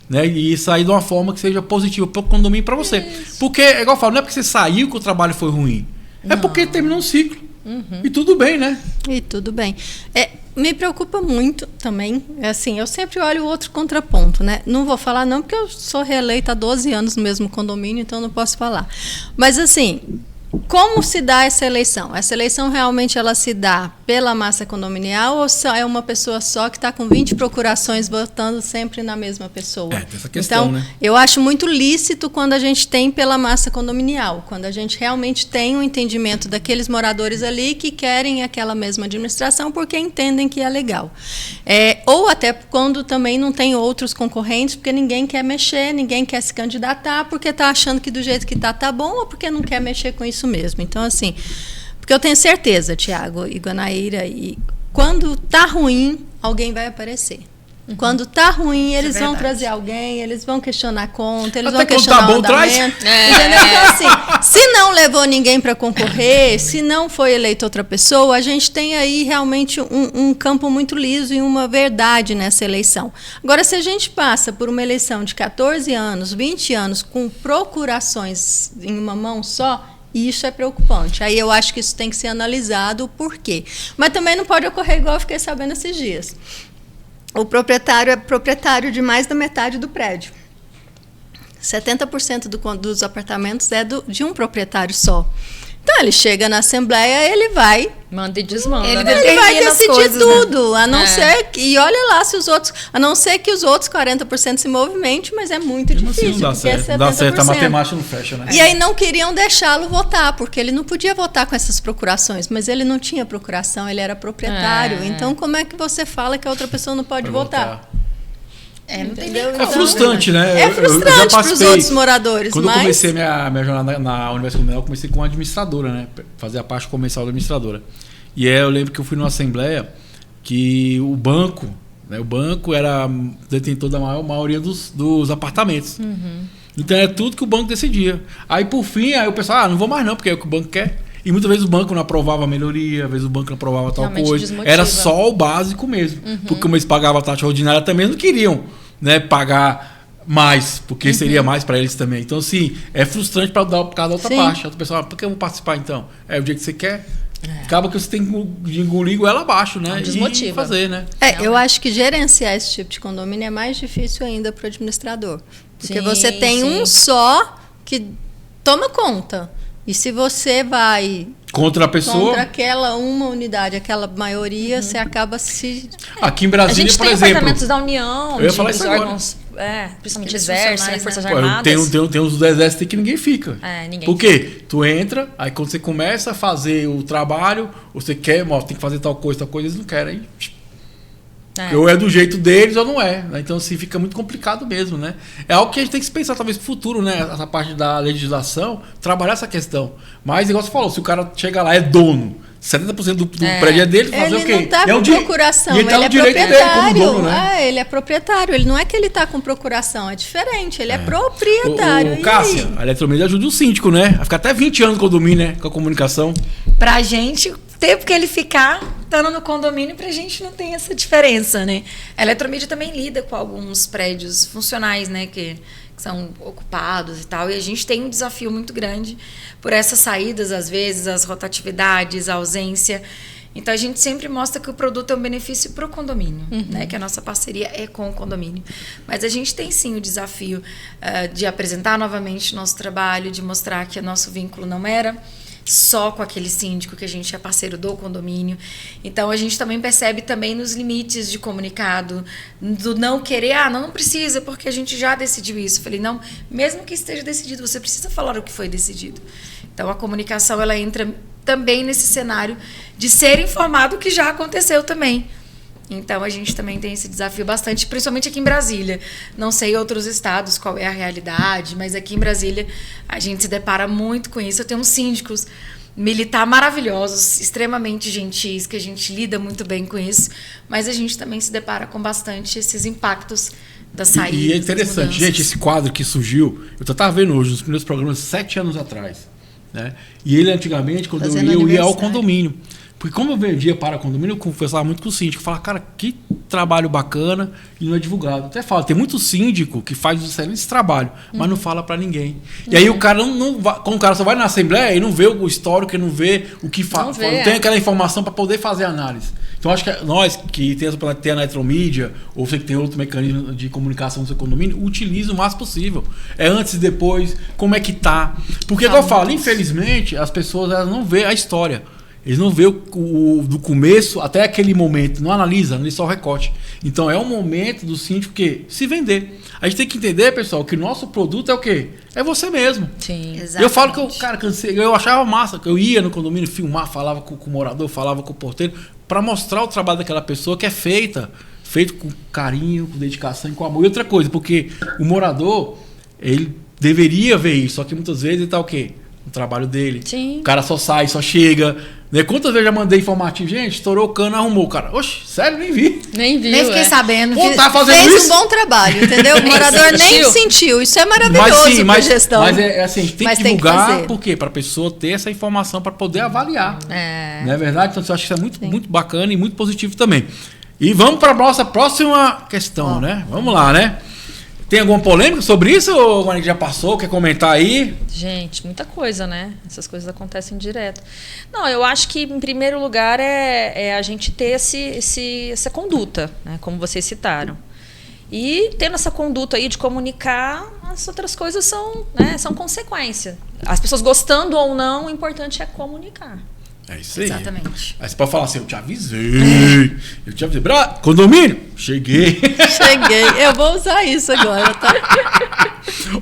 Né? E sair de uma forma que seja positiva para o condomínio e para você. Isso. Porque, é igual eu falo, não é porque você saiu que o trabalho foi ruim. É porque terminou um ciclo. E tudo bem, né? E tudo bem. Me preocupa muito também, assim, eu sempre olho o outro contraponto, né? Não vou falar não, porque eu sou reeleita há 12 anos no mesmo condomínio, então não posso falar. Mas, assim, como se dá essa eleição? Essa eleição realmente ela se dá pela massa condominial ou só é uma pessoa só que está com 20 procurações votando sempre na mesma pessoa? Tem essa questão, então, né? Eu acho muito lícito quando a gente tem pela massa condominial, quando a gente realmente tem um entendimento daqueles moradores ali que querem aquela mesma administração porque entendem que é legal. Ou até quando também não tem outros concorrentes, porque ninguém quer mexer, ninguém quer se candidatar, porque está achando que do jeito que está bom ou porque não quer mexer com isso mesmo. Então, assim, porque eu tenho certeza, Tiago e Guanaíra, e quando tá ruim, alguém vai aparecer. Quando tá ruim, eles vão verdade. trazer alguém, eles vão questionar a conta, eles Até vão quando questionar tá o bom, traz. andamento. Entendeu? Então, assim, se não levou ninguém para concorrer, se não foi eleita outra pessoa, a gente tem aí realmente um campo muito liso e uma verdade nessa eleição. Agora, se a gente passa por uma eleição de 14 anos, 20 anos, com procurações em uma mão só, isso é preocupante. Aí eu acho que isso tem que ser analisado o porquê. Mas também não pode ocorrer igual eu fiquei sabendo esses dias. O proprietário é proprietário de mais da metade do prédio. 70% dos apartamentos é de um proprietário só. Então, ele chega na Assembleia, ele vai... Manda e desmanda, Ele né? Ele vai Determina as decidir coisas, tudo, a não ser que... E olha lá se os outros... A não ser que os outros 40% se movimentem, mas é muito Mesmo assim, difícil. não dá porque é certo. Não dá certo, a 70%. matemática não fecha, né? E aí não queriam deixá-lo votar, porque ele não podia votar com essas procurações, mas ele não tinha procuração, ele era proprietário. É. Então, como é que você fala que a outra pessoa não pode votar? Não tem Entendeu? nem É como, frustrante, né? É Eu já frustrante para os participei. outros moradores, Quando mas... eu comecei minha jornada na Universidade Federal, eu comecei com uma administradora, né? Fazer a parte comercial da administradora. E aí eu lembro que eu fui numa assembleia que o banco, né? O banco era detentor da maioria dos apartamentos. Então era tudo que o banco decidia. Aí por fim, aí o pessoal, não vou mais não, porque é o que o banco quer. E muitas vezes o banco não aprovava a melhoria, às vezes o banco não aprovava tal Realmente coisa. desmotiva. Era só o básico mesmo. Porque como eles pagavam a taxa ordinária também, não queriam, né, pagar mais, porque seria mais para eles também. Então, assim, é frustrante para cada outra Sim. parte. A outra pessoa, por que eu vou participar então? É o dia que você quer. Acaba que você tem que engolir ela abaixo, né? Desmotiva. E fazer, né? eu acho que gerenciar esse tipo de condomínio é mais difícil ainda para o administrador. Porque Sim, você tem sim. um só que toma conta. E se você vai Contra a pessoa. contra aquela uma unidade, aquela maioria, você acaba se... Aqui em A Brasília, gente por tem exemplo. departamentos da União, Eu ia falar isso agora. órgãos, principalmente Aqueles exército, né, funcionais, Forças né? Pô, Armadas. tem uns do exército que ninguém fica. Ninguém Por quê? Tu entra, aí quando você começa a fazer o trabalho, você quer, ó, tem que fazer tal coisa, eles não querem. Ou é do jeito deles ou não é. Né? Então, assim, fica muito complicado mesmo, né? É algo que a gente tem que pensar, talvez, pro futuro, né? Essa parte da legislação, trabalhar essa questão. Mas, igual você falou, se o cara chega lá, é dono, 70% do prédio é dele, fazer o quê? Ele não está com procuração, ele tá no é direito dele proprietário. como dono, né? Ele é proprietário. Ele não é que ele está com procuração, é diferente. Ele é proprietário. Ô, Cássia, a Eletromídia ajuda o síndico, né? Vai ficar até 20 anos no condomínio, né? Com a comunicação. Pra gente, o tempo que ele ficar estando no condomínio, pra gente não tem essa diferença, né? A Eletromídia também lida com alguns prédios funcionais, né? Que são ocupados e tal. E a gente tem um desafio muito grande por essas saídas, às vezes, as rotatividades, a ausência. Então, a gente sempre mostra que o produto é um benefício para o condomínio, né? Que a nossa parceria é com o condomínio. Mas a gente tem, sim, o desafio de apresentar novamente o nosso trabalho, de mostrar que o nosso vínculo não era só com aquele síndico, que a gente é parceiro do condomínio. Então, a gente também percebe também nos limites de comunicado, do não querer, não precisa, porque a gente já decidiu isso. Eu falei, não, mesmo que esteja decidido, você precisa falar o que foi decidido. Então, a comunicação, ela entra também nesse cenário de ser informado o que já aconteceu também. Então, a gente também tem esse desafio bastante, principalmente aqui em Brasília. Não sei em outros estados qual é a realidade, mas aqui em Brasília a gente se depara muito com isso. Eu tenho uns síndicos militar maravilhosos, extremamente gentis, que a gente lida muito bem com isso, mas a gente também se depara com bastante esses impactos da saída. E é interessante, gente, esse quadro que surgiu, eu estava vendo hoje, nos primeiros programas, 7 anos atrás. Né? E ele, antigamente, quando eu ia ao condomínio, porque como eu vendia para condomínio, eu conversava muito com o síndico. Eu falava, cara, que trabalho bacana e não é divulgado. Até falo, tem muito síndico que faz um excelente trabalho, mas não fala para ninguém. E aí o cara não vai, como o cara só vai na assembleia e não vê o histórico, não vê o que faz. Não tem aquela informação para poder fazer análise. Então acho que nós que temos para ter a Eletromídia, ou você que tem outro mecanismo de comunicação no seu condomínio, utilize o máximo possível. É antes e depois, como é que tá. Porque, como eu falo, infelizmente, as pessoas elas não vê a história. Eles não vê do começo até aquele momento, não analisa, analisa só o recorte. Então é o momento do síndico que se vender. A gente tem que entender, pessoal, que o nosso produto é o quê? É você mesmo. Sim. Exatamente. Eu falo que eu, cara, cansei, eu achava massa, que eu ia no condomínio filmar, falava com o morador, falava com o porteiro, para mostrar o trabalho daquela pessoa que é feito com carinho, com dedicação e com amor. E outra coisa, porque o morador, ele deveria ver isso, só que muitas vezes ele tá o quê? O trabalho dele. Sim. O cara só sai, só chega, Né? Quantas vezes eu já mandei informativo? Gente, estourou o cano, arrumou. Cara, oxe, sério, nem vi. Nem viu. Nem fiquei sabendo. Pô, tá fazendo Fez isso? um bom trabalho, entendeu? O morador nem sentiu. Isso é maravilhoso pra gestão. Mas é assim, a gente tem Mas que tem que divulgar, fazer. por quê? Pra pessoa ter essa informação para poder avaliar. É. Não é verdade? Então eu acho que isso é muito bacana e muito positivo também. E vamos para a nossa próxima questão, né? Vamos lá, né? Tem alguma polêmica sobre isso, ou o Monique já passou? Quer comentar aí? Gente, muita coisa, né? Essas coisas acontecem direto. Não, eu acho que, em primeiro lugar, é a gente ter essa conduta, né? Como vocês citaram. E tendo essa conduta aí de comunicar, as outras coisas são consequência. As pessoas gostando ou não, o importante é comunicar. É isso aí. Exatamente. Aí você pode falar assim, eu te avisei. Eu te avisei. Condomínio, cheguei. Cheguei. Eu vou usar isso agora, tá?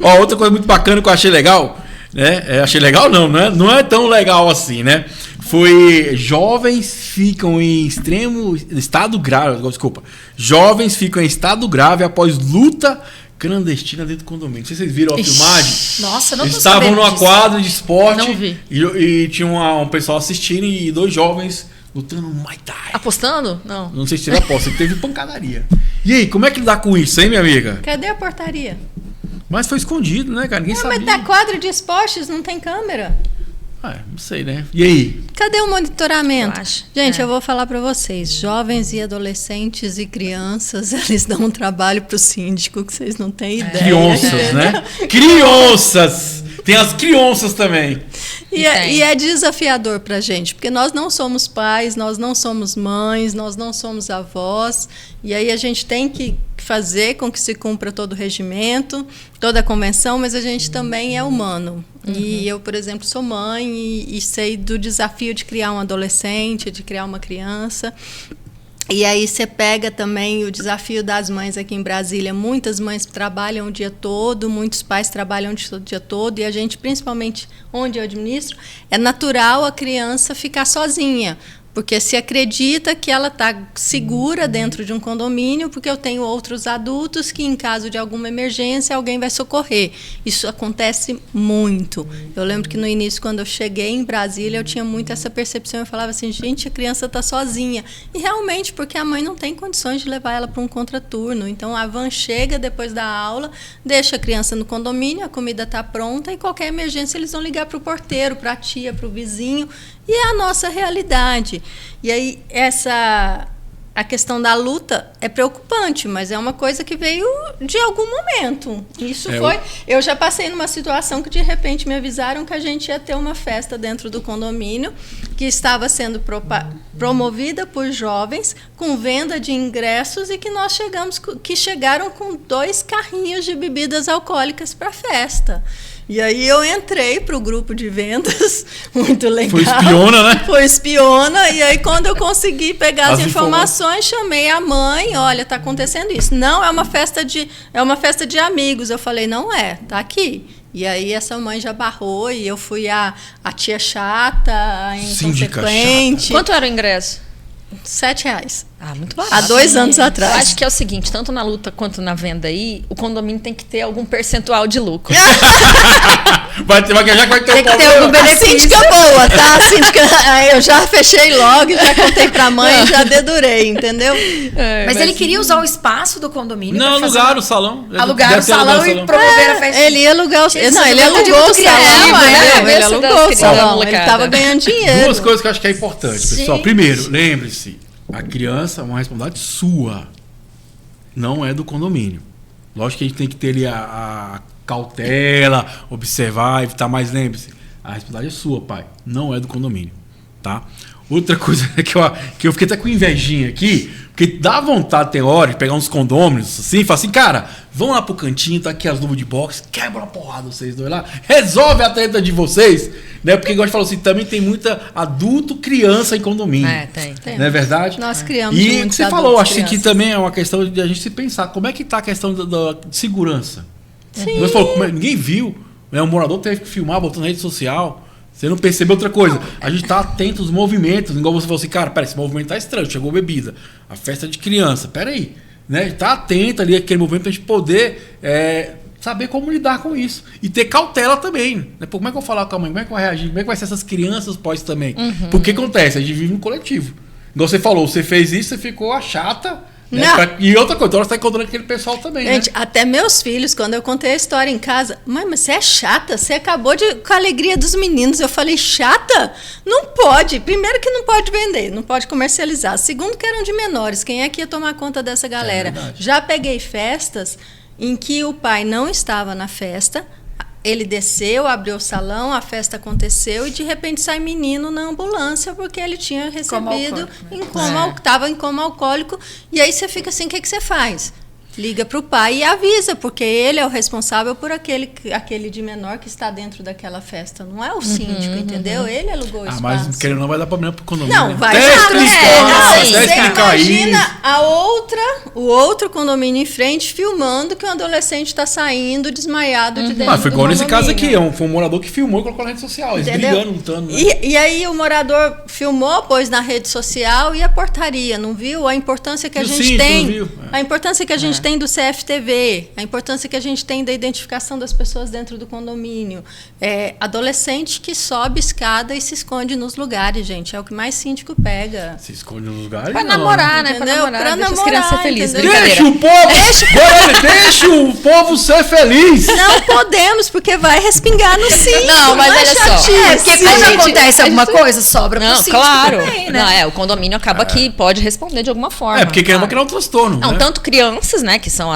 Ó, outra coisa muito bacana que eu achei legal, né? Achei legal não, né? Não é tão legal assim, né? Foi jovens ficam em estado grave, desculpa. Jovens ficam em estado grave após luta clandestina dentro do condomínio. Não sei se vocês viram a filmagem. Nossa, não tô Eles estavam sabendo numa disso. quadra de esporte Não vi. e tinha um pessoal assistindo e 2 jovens lutando no Muay Thai. Apostando? Não. Não sei se teve aposta, teve pancadaria. E aí, como é que lidar com isso, hein, minha amiga? Cadê a portaria? Mas foi escondido, né, cara? Ninguém sabia. Mas da quadra de esportes não tem câmera. Não sei, né? E aí? Cadê o monitoramento? Eu acho. Gente, eu vou falar para vocês. Jovens e adolescentes e crianças, eles dão um trabalho pro síndico que vocês não têm ideia. Crianças, né? Crianças! Tem as crianças também. E é desafiador pra gente, porque nós não somos pais, nós não somos mães, nós não somos avós, e aí a gente tem que fazer com que se cumpra todo o regimento, toda a convenção, mas a gente também é humano. E eu, por exemplo, sou mãe e sei do desafio de criar um adolescente, de criar uma criança. E aí você pega também o desafio das mães aqui em Brasília. Muitas mães trabalham o dia todo, muitos pais trabalham o dia todo, e a gente, principalmente onde eu administro, é natural a criança ficar sozinha, porque se acredita que ela está segura dentro de um condomínio, porque eu tenho outros adultos que, em caso de alguma emergência, alguém vai socorrer. Isso acontece muito. Eu lembro que no início, quando eu cheguei em Brasília, eu tinha muito essa percepção. Eu falava assim, gente, a criança está sozinha. E realmente, porque a mãe não tem condições de levar ela para um contraturno. Então, a van chega depois da aula, deixa a criança no condomínio, a comida está pronta, e qualquer emergência eles vão ligar para o porteiro, para a tia, para o vizinho. E é a nossa realidade. E aí, a questão da luta é preocupante, mas é uma coisa que veio de algum momento. Isso foi... Eu já passei numa situação que, de repente, me avisaram que a gente ia ter uma festa dentro do condomínio, que estava sendo promovida por jovens, com venda de ingressos, e que chegaram com 2 carrinhos de bebidas alcoólicas para a festa. E aí eu entrei para o grupo de vendas, muito legal. Foi espiona, né? Foi espiona, e aí quando eu consegui pegar as informações, chamei a mãe, olha, está acontecendo isso. Não, é uma festa de amigos. Eu falei, não é, tá aqui. E aí essa mãe já barrou, e eu fui a tia chata, a inconsequente. Chata. Quanto era o ingresso? R$7. Ah, muito barato. Há 2 anos atrás. Eu acho que é o seguinte, tanto na luta quanto na venda aí, o condomínio tem que ter algum percentual de lucro. Vai ter algum benefício. A síndica boa, tá? A síndica, eu já fechei logo, já contei pra mãe, já dedurei, entendeu? Mas ele queria usar o espaço do condomínio. Não, alugaram o salão. Alugaram o salão e promoveram a festa. Ele ia alugar o salão. Não, ele alugou alugou o salão. Ele alugou o salão. Ele tava ganhando dinheiro. 2 coisas que eu acho que é importante, pessoal. Primeiro, lembre-se, a criança é uma responsabilidade sua, não é do condomínio. Lógico que a gente tem que ter ali a cautela, observar, evitar, mas lembre-se, a responsabilidade é sua, pai, não é do condomínio, tá? Outra coisa que eu fiquei até com invejinha aqui, porque dá vontade, tem hora, de pegar uns condôminos assim, e falar assim, cara, vão lá pro cantinho, tá aqui as luvas de boxe, quebra a porrada vocês dois lá, resolve a treta de vocês, né? Porque, igual a gente falou assim, também tem muita adulto, criança em condomínio. Tem. Não é verdade? Nós criamos e muitos você adultos, falou, acho que crianças. também é uma questão de a gente se pensar, como é que tá a questão de segurança? Sim. Nós falamos, ninguém viu, né? O morador teve que filmar, botou na rede social. Você não percebeu outra coisa. A gente tá atento aos movimentos. Igual você falou assim, cara, peraí, esse movimento tá estranho. Chegou bebida. A festa de criança. Peraí. Né? Tá atento ali àquele movimento pra gente poder saber como lidar com isso. E ter cautela também. Né? Pô, como é que eu vou falar com a mãe? Como é que eu vou reagir? Como é que vai ser essas crianças pós também? Porque acontece, a gente vive no coletivo. Igual você falou, você fez isso, você ficou a chata. Né? E outra coisa, então você está encontrando aquele pessoal também, gente, né? Até meus filhos, quando eu contei a história em casa, mãe, mas você é chata, você acabou com a alegria dos meninos. Eu falei, chata? Não pode. Primeiro que não pode vender, não pode comercializar. Segundo que eram de menores, quem é que ia tomar conta dessa galera? Já peguei festas em que o pai não estava na festa, ele desceu, abriu o salão, a festa aconteceu e de repente sai menino na ambulância porque ele tinha recebido estava em coma alcoólico. E aí você fica assim, o que você faz? Liga para o pai e avisa, porque ele é o responsável por aquele de menor que está dentro daquela festa. Não é o síndico, entendeu? Ele alugou o espaço. Mas querendo não vai dar problema pro condomínio. Não, né? vai Até você explicar imagina isso. o outro condomínio em frente filmando que um adolescente está saindo desmaiado de dentro Mas foi do igual nesse condomínio. caso aqui, foi um morador que filmou e colocou na rede social. Eles brigando, lutando. Né? E aí o morador filmou, pôs na rede social e a portaria, não viu? A importância que a gente tem. A importância que a gente tem do CFTV, a importância que a gente tem da identificação das pessoas dentro do condomínio. Adolescente que sobe escada e se esconde nos lugares, gente. É o que mais síndico pega. Se esconde nos lugares. Pra namorar, né? Pra namorar, deixa as crianças ser felizes. Deixa o povo! Deixa o povo ser feliz! Não podemos, porque vai respingar no síndico. Não, mas olha só. Porque quando acontece alguma coisa, sobra pro síndico claro. também, né? Não, o condomínio acaba que pode responder de alguma forma. Porque querendo criar um transtorno. Não, né? tanto crianças, né, que são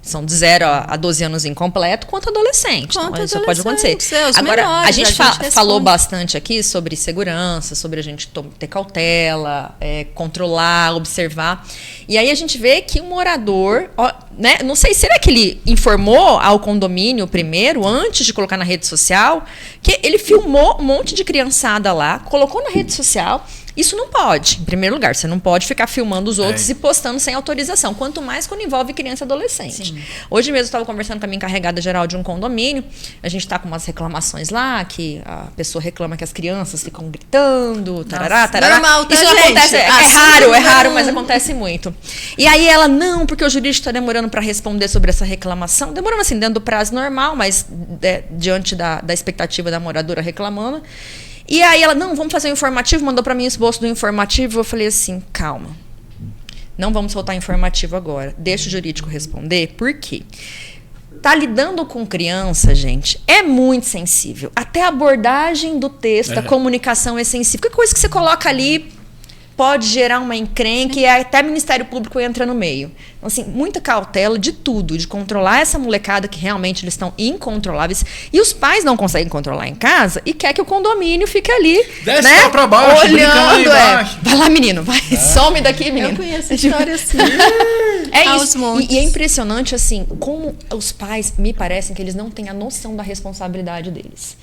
são de 0 a 12 anos incompleto, quanto adolescentes. Então, isso pode acontecer. Agora, menores, a gente falou responde. bastante aqui sobre segurança, sobre a gente ter cautela, controlar, observar. E aí a gente vê que o morador, né, não sei, será que ele informou ao condomínio primeiro, antes de colocar na rede social, que ele filmou um monte de criançada lá, colocou na rede social. Isso não pode. Em primeiro lugar, você não pode ficar filmando os outros e postando sem autorização. Quanto mais quando envolve criança e adolescente. Sim. Hoje mesmo eu estava conversando com a minha encarregada geral de um condomínio. A gente está com umas reclamações lá, que a pessoa reclama que as crianças ficam gritando, tarará, tarará. Normal, tá, isso não gente? acontece. É raro, mas acontece muito. E aí ela, não, porque o jurídico está demorando para responder sobre essa reclamação. Demorando assim, dentro do prazo normal, mas diante da expectativa da moradora reclamando. E aí ela, não, vamos fazer um informativo, mandou para mim o esboço do informativo. Eu falei assim, calma, não vamos soltar informativo agora, deixa o jurídico responder. Por quê? Tá lidando com criança, gente, é muito sensível. Até a abordagem do texto, a comunicação é sensível. Qualquer coisa que você coloca ali pode gerar uma encrenca e até o Ministério Público entra no meio. Então, assim, muita cautela de tudo, de controlar essa molecada que realmente eles estão incontroláveis. E os pais não conseguem controlar em casa e quer que o condomínio fique ali, desce né, lá pra baixo, olhando. Vai lá, menino, vai, some daqui, menino. Eu conheço história assim. Isso. E é impressionante, assim, como os pais me parecem que eles não têm a noção da responsabilidade deles.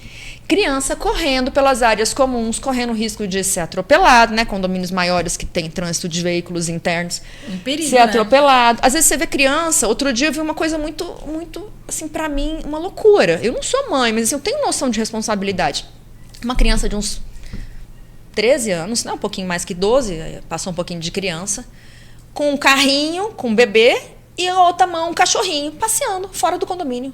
Criança correndo pelas áreas comuns, correndo o risco de ser atropelado, né? Condomínios maiores que tem trânsito de veículos internos, perigo, ser atropelado. Às vezes você vê criança. Outro dia eu vi uma coisa muito, muito, assim, pra mim, uma loucura. Eu não sou mãe, mas assim, eu tenho noção de responsabilidade. Uma criança de uns 13 anos, não, um pouquinho mais que 12, passou um pouquinho de criança, com um carrinho, com um bebê, e a outra mão um cachorrinho, passeando fora do condomínio.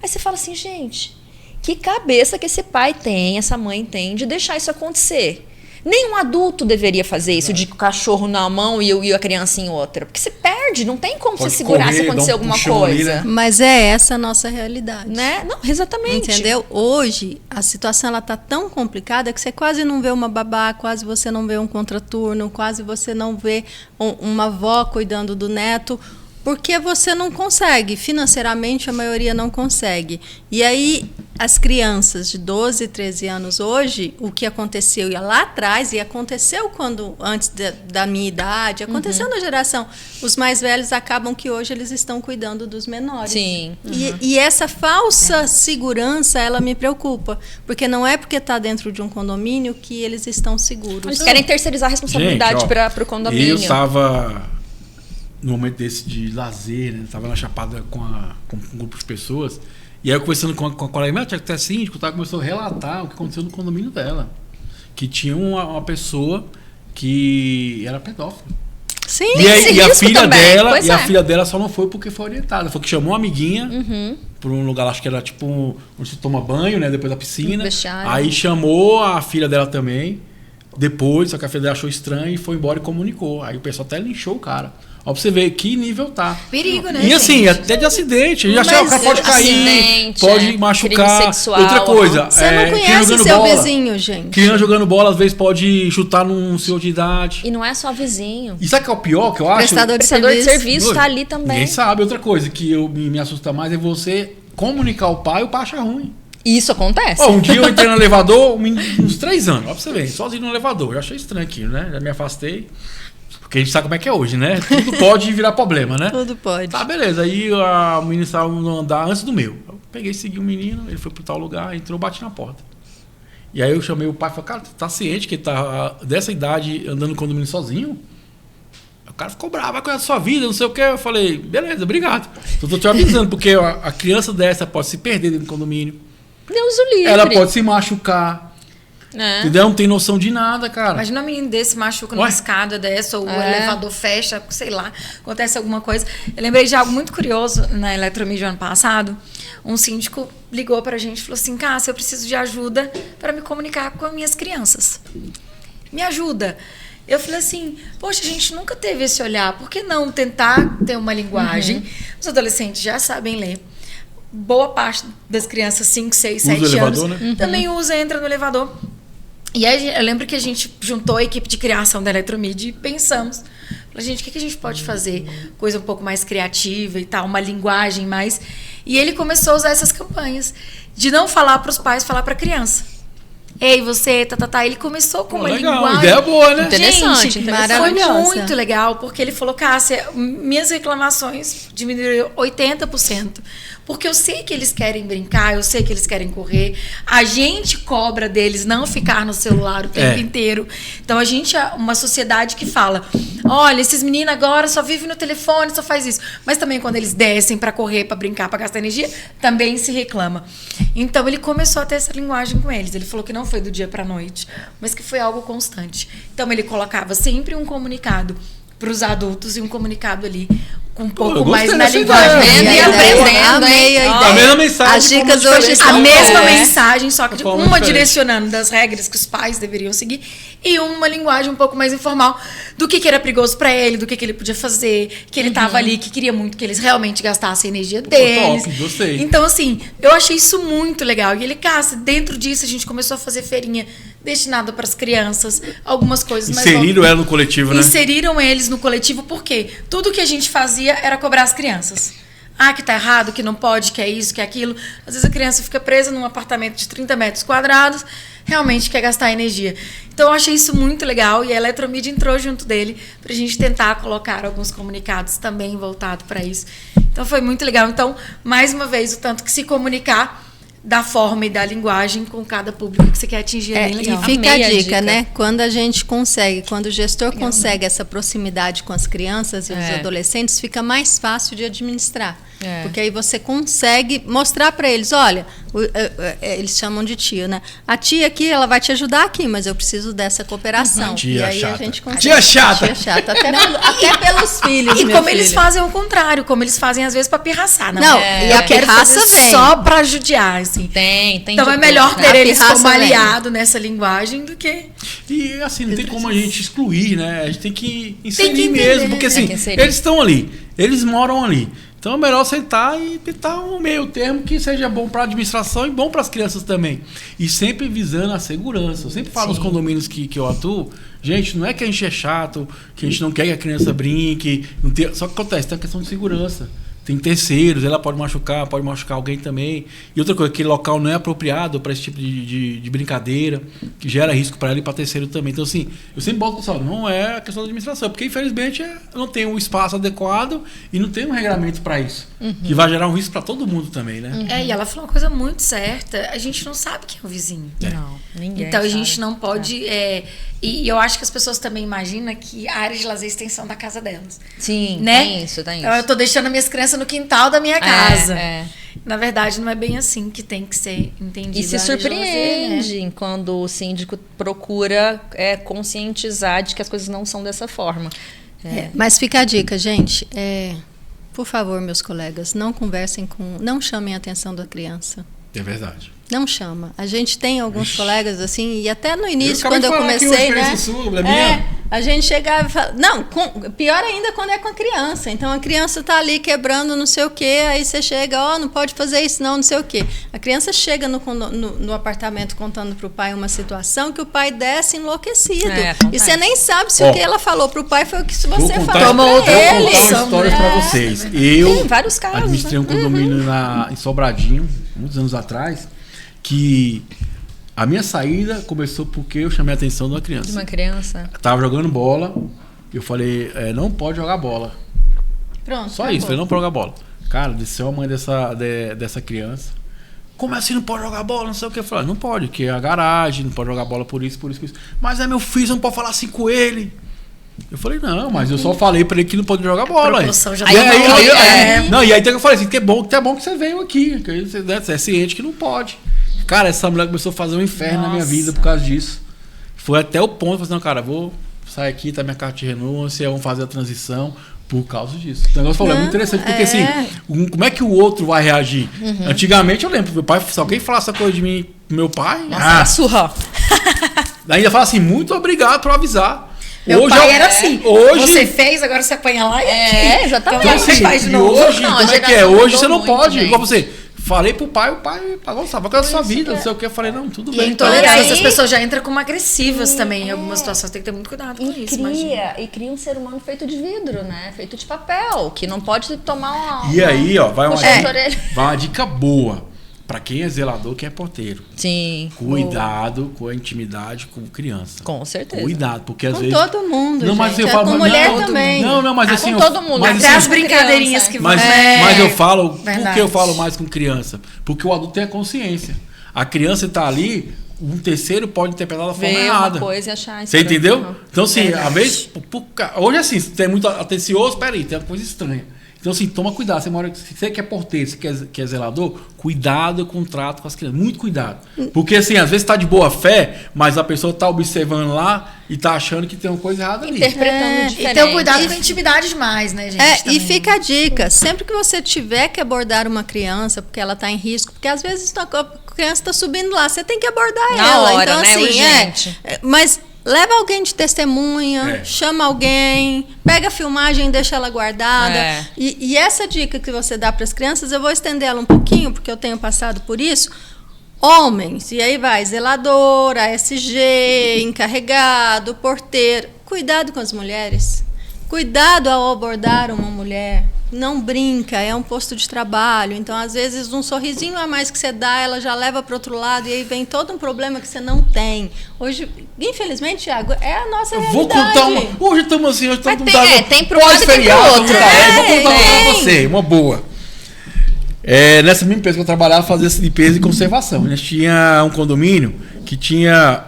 Aí você fala assim, gente, que cabeça que esse pai tem, essa mãe tem, de deixar isso acontecer. Nenhum adulto deveria fazer isso, de cachorro na mão e a criança em outra. Porque você perde, não tem como você segurar se acontecer alguma coisa. Ali, né? Mas é essa a nossa realidade. Né? Não, exatamente. Entendeu? Hoje, a situação ela tá tão complicada que você quase não vê uma babá, quase você não vê um contraturno, quase você não vê uma avó cuidando do neto, porque você não consegue, financeiramente a maioria não consegue. E aí as crianças de 12, 13 anos hoje, o que aconteceu lá atrás, e aconteceu antes da minha idade, aconteceu na geração, os mais velhos acabam que hoje eles estão cuidando dos menores. Sim. E essa falsa segurança, ela me preocupa, porque não é porque está dentro de um condomínio que eles estão seguros. Eles querem terceirizar a responsabilidade para o condomínio. Eu estava no momento desse de lazer, né? Tava na Chapada com um grupo de pessoas. E aí eu conversando com a colega, minha tia que é síndico, começou a relatar o que aconteceu no condomínio dela. Que tinha uma pessoa que era pedófila. Sim. Sim, E a risco filha também, dela, pois e a é. filha dela só não foi porque foi orientada. Foi que chamou uma amiguinha pra um lugar, acho que era tipo onde você toma banho, né? Depois da piscina. Vestiário. Aí chamou a filha dela também. Depois, só que a filha dela achou estranho e foi embora e comunicou. Aí o pessoal até linchou o cara. Ó, pra você ver que nível tá. Perigo, né, E assim, gente? até de acidente. Já Mas o cara pode cair, acidente, pode machucar. crime sexual, Outra coisa. Você não criança conhece jogando seu bola. vizinho, gente. Criança jogando bola, às vezes pode chutar num senhor de idade. E não é só vizinho. E sabe o que é o pior que eu acho? Prestador O de prestador de serviço. serviço tá ali também. Ninguém sabe. Outra coisa que me assusta mais é você comunicar ao pai e o pai acha ruim. Isso acontece. Ó, um dia eu entrei no elevador, uns 3 anos, ó pra você ver, sozinho no elevador. Eu achei estranho aquilo, né? Já me afastei. Porque a gente sabe como é que é hoje, né? Tudo pode virar problema, né? Tudo pode. Tá, beleza. Aí o menino estava no andar antes do meu. Eu peguei, segui o menino, ele foi pro tal lugar, entrou, bati na porta. E aí eu chamei o pai e falei, cara, tu tá ciente que ele tá dessa idade andando no condomínio sozinho? O cara ficou bravo, vai cuidar da sua vida, não sei o que. Eu falei, beleza, obrigado. Então tô te avisando, porque a criança dessa pode se perder dentro do condomínio. Deus o livre. Ela pode se machucar. É. Entendeu? Não tem noção de nada, cara. Imagina um menino desse machuca numa Ué? escada dessa, ou o É. elevador fecha, sei lá, acontece alguma coisa. Eu lembrei de algo muito curioso na Eletromídia ano passado. Um síndico ligou pra gente e falou assim: Cássia, eu preciso de ajuda para me comunicar com as minhas crianças. Me ajuda. Eu falei assim, poxa, a gente nunca teve esse olhar, por que não tentar ter uma linguagem? Os adolescentes já sabem ler. Boa parte das crianças, 5, 6, Usa 7 o anos, elevador, né? também usa, entra no elevador. E aí eu lembro que a gente juntou a equipe de criação da Eletromídia e pensamos, falei, gente, o que a gente pode fazer? Coisa um pouco mais criativa e tal, uma linguagem mais... E ele começou a usar essas campanhas de não falar para os pais, falar para a criança. Ei, você, Ele começou com Pô, uma legal, linguagem... ideia boa, né? Interessante, Gente, interessante. foi Maravilhosa. muito legal, porque ele falou, Cássia, minhas reclamações diminuíram 80%. Porque eu sei que eles querem brincar, eu sei que eles querem correr. A gente cobra deles não ficar no celular o tempo inteiro. Então a gente é uma sociedade que fala: olha, esses meninos agora só vivem no telefone, só faz isso. Mas também quando eles descem para correr, para brincar, para gastar energia, também se reclama. Então ele começou a ter essa linguagem com eles. Ele falou que não foi do dia para a noite, mas que foi algo constante. Então ele colocava sempre um comunicado para os adultos e um comunicado ali com um pouco eu mais gostei na dessa linguagem. ideia. Vendo e Ideia. aprendendo, Amei a hein? ideia. A mesma mensagem. As de dicas forma hoje diferente. estão A mesma É. mensagem, só que De forma uma diferente. direcionando das regras que os pais deveriam seguir e uma linguagem um pouco mais informal do que era perigoso para ele, do que ele podia fazer, que ele estava ali, que queria muito que eles realmente gastassem a energia deles. top, gostei. Então, assim, eu achei isso muito legal. E ele, Cássia, dentro disso a gente começou a fazer feirinha destinada para as crianças, algumas coisas mais Inseriram ela no coletivo, né? inseriram eles no coletivo, porque tudo que a gente fazia era cobrar as crianças. Ah, que tá errado, que não pode, que é isso, que é aquilo. Às vezes a criança fica presa num apartamento de 30 metros quadrados, realmente quer gastar energia. Então eu achei isso muito legal e a Eletromídia entrou junto dele pra gente tentar colocar alguns comunicados também voltados para isso. Então foi muito legal. Então, mais uma vez, o tanto que se comunicar da forma e da linguagem com cada público que você quer atingir é bem legal. E fica Amei a a dica, dica. né? Quando a gente consegue, quando o gestor consegue essa proximidade com as crianças e os adolescentes, fica mais fácil de administrar. É. Porque aí você consegue mostrar para eles, olha, eles chamam de tio, né? A tia aqui, ela vai te ajudar aqui, mas eu preciso dessa cooperação. Tia e aí chata. a gente consegue. Tia chata. Tia chata. Até pelos filhos, E meu como eles filho. fazem o contrário, como eles fazem às vezes pra pirraçar. Não, eu a quero pirraça fazer vem. só pra judiar, assim. Tem Então de é melhor tudo, ter né? A eles pirraça como vem. aliado nessa linguagem do que... E assim, não tem como a gente excluir, né? A gente tem que inserir que entender. mesmo. Porque assim, Tem que inserir. eles estão ali, eles moram ali. Então é melhor sentar e tentar um meio termo que seja bom para a administração e bom para as crianças também. E sempre visando a segurança. Eu sempre falo nos condomínios que eu atuo, gente, não é que a gente é chato, que a gente não quer que a criança brinque. Não tem, só que acontece, tem a questão de segurança. Tem terceiros, ela pode machucar alguém também. E outra coisa, aquele local não é apropriado para esse tipo de brincadeira, que gera risco para ela e para terceiro também. Então, assim, eu sempre boto pessoal, não é a questão da administração, porque infelizmente não tem um espaço adequado e não tem um regramento para isso, que vai gerar um risco para todo mundo também, né? É, e ela falou uma coisa muito certa, a gente não sabe quem é o vizinho. Não, ninguém Então a sabe. gente não pode... e eu acho que as pessoas também imaginam que a área de lazer é a extensão da casa delas. Sim, Né? tem isso, tem isso. Eu tô deixando as minhas crianças no quintal da minha casa. É. Na verdade, não é bem assim que tem que ser entendido. E se a área de lazer, né? surpreende quando o síndico procura conscientizar de que as coisas não são dessa forma. Mas fica a dica, gente. Por favor, meus colegas, não conversem não chamem a atenção da criança. É verdade. Não chama. A gente tem alguns colegas assim, e até no início, acabei quando eu de falar aqui comecei, uma né? experiência sua, minha. A gente chegava e falava. Não, pior ainda quando é com a criança. Então a criança tá ali quebrando não sei o quê, aí você chega, não pode fazer isso, não sei o quê. A criança chega no apartamento contando pro pai uma situação que o pai desce enlouquecido. E você nem sabe se o que ela falou pro pai foi o que você falou pra ele. Vou contar uma história pra vocês. Tem vários casos. Administrei um condomínio em Sobradinho, muitos anos atrás, que a minha saída começou porque eu chamei a atenção de uma criança. De uma criança. Tava jogando bola, eu falei, não pode jogar bola. Pronto. Só isso, falei, não pode jogar bola. Cara, desceu a mãe dessa criança. Como assim não pode jogar bola? Não sei o que. Eu falei, não pode, que é a garagem, não pode jogar bola por isso. Mas é meu filho, você não pode falar assim com ele. Eu falei, não, mas eu só falei pra ele que não pode jogar bola. E aí eu falei assim, que é bom que você veio aqui, que você é ciente que não pode. Cara, essa mulher começou a fazer um inferno na minha vida por causa disso. Foi até o ponto, eu falei, não, cara, vou sair aqui, tá minha carta de renúncia, vamos fazer a transição por causa disso. O negócio falou, é muito interessante, porque assim, como é que o outro vai reagir? Antigamente eu lembro, meu pai, se alguém falasse essa coisa de mim, meu pai... Nossa, surra. Ainda fala assim, muito obrigado por avisar. Meu pai era assim. Hoje, você fez, agora você apanha lá e exatamente. Então, assim, faz de novo. Hoje, como é que é? Hoje você não pode. Igual você. Falei pro pai, o pai pagou, sabe, aquela sua vida, não sei o que. Eu falei, não, tudo bem. E intolerância, as pessoas já entram como agressivas também em algumas situações. Tem que ter muito cuidado com isso. E cria um ser humano feito de vidro, né? Feito de papel, que não pode tomar uma... E aí, ó, vai uma dica boa. Pra quem é zelador, quem é porteiro. Sim. Cuidado com a intimidade com criança. Com certeza. Cuidado, porque às com vezes... todo mundo, não, mas gente. Eu falo, com mulher também. Não, mas assim... Com todo mundo. Mas, até assim, as brincadeirinhas que vão... Mas eu falo... Verdade. Por que eu falo mais com criança? Porque o adulto tem a consciência. A criança tá ali... Um terceiro pode interpretar da forma errada. Uma coisa e achar você entendeu? Então, assim, às vezes... Hoje, assim, se você é muito atencioso, peraí, tem uma coisa estranha. Então, assim, toma cuidado. Se você que é porteiro, se quer zelador, cuidado com o trato com as crianças. Muito cuidado. Porque, assim, às vezes tá de boa fé, mas a pessoa tá observando lá e tá achando que tem uma coisa errada ali. Interpretando diferente. E ter um cuidado com a intimidade demais, né, gente? E fica a dica. Sempre que você tiver que abordar uma criança, porque ela tá em risco, porque às vezes a criança tá subindo lá, você tem que abordar na ela. hora, então, né? assim, Urgente. Mas... leva alguém de testemunha, chama alguém, pega a filmagem e deixa ela guardada. E essa dica que você dá para as crianças, eu vou estender ela um pouquinho, porque eu tenho passado por isso. Homens, e aí vai, zelador, ASG, encarregado, porteiro. Cuidado com as mulheres. Cuidado ao abordar uma mulher. Não brinca, é um posto de trabalho. Então, às vezes, um sorrisinho a mais que você dá, ela já leva para outro lado e aí vem todo um problema que você não tem. Hoje, infelizmente, Thiago, é a nossa realidade. Vou contar uma... Hoje estamos assim, tem pro lado e tem pro outro. Vou contar uma pra você, uma boa. Nessa mesma empresa que eu trabalhava, fazia limpeza e conservação. A gente tinha um condomínio que tinha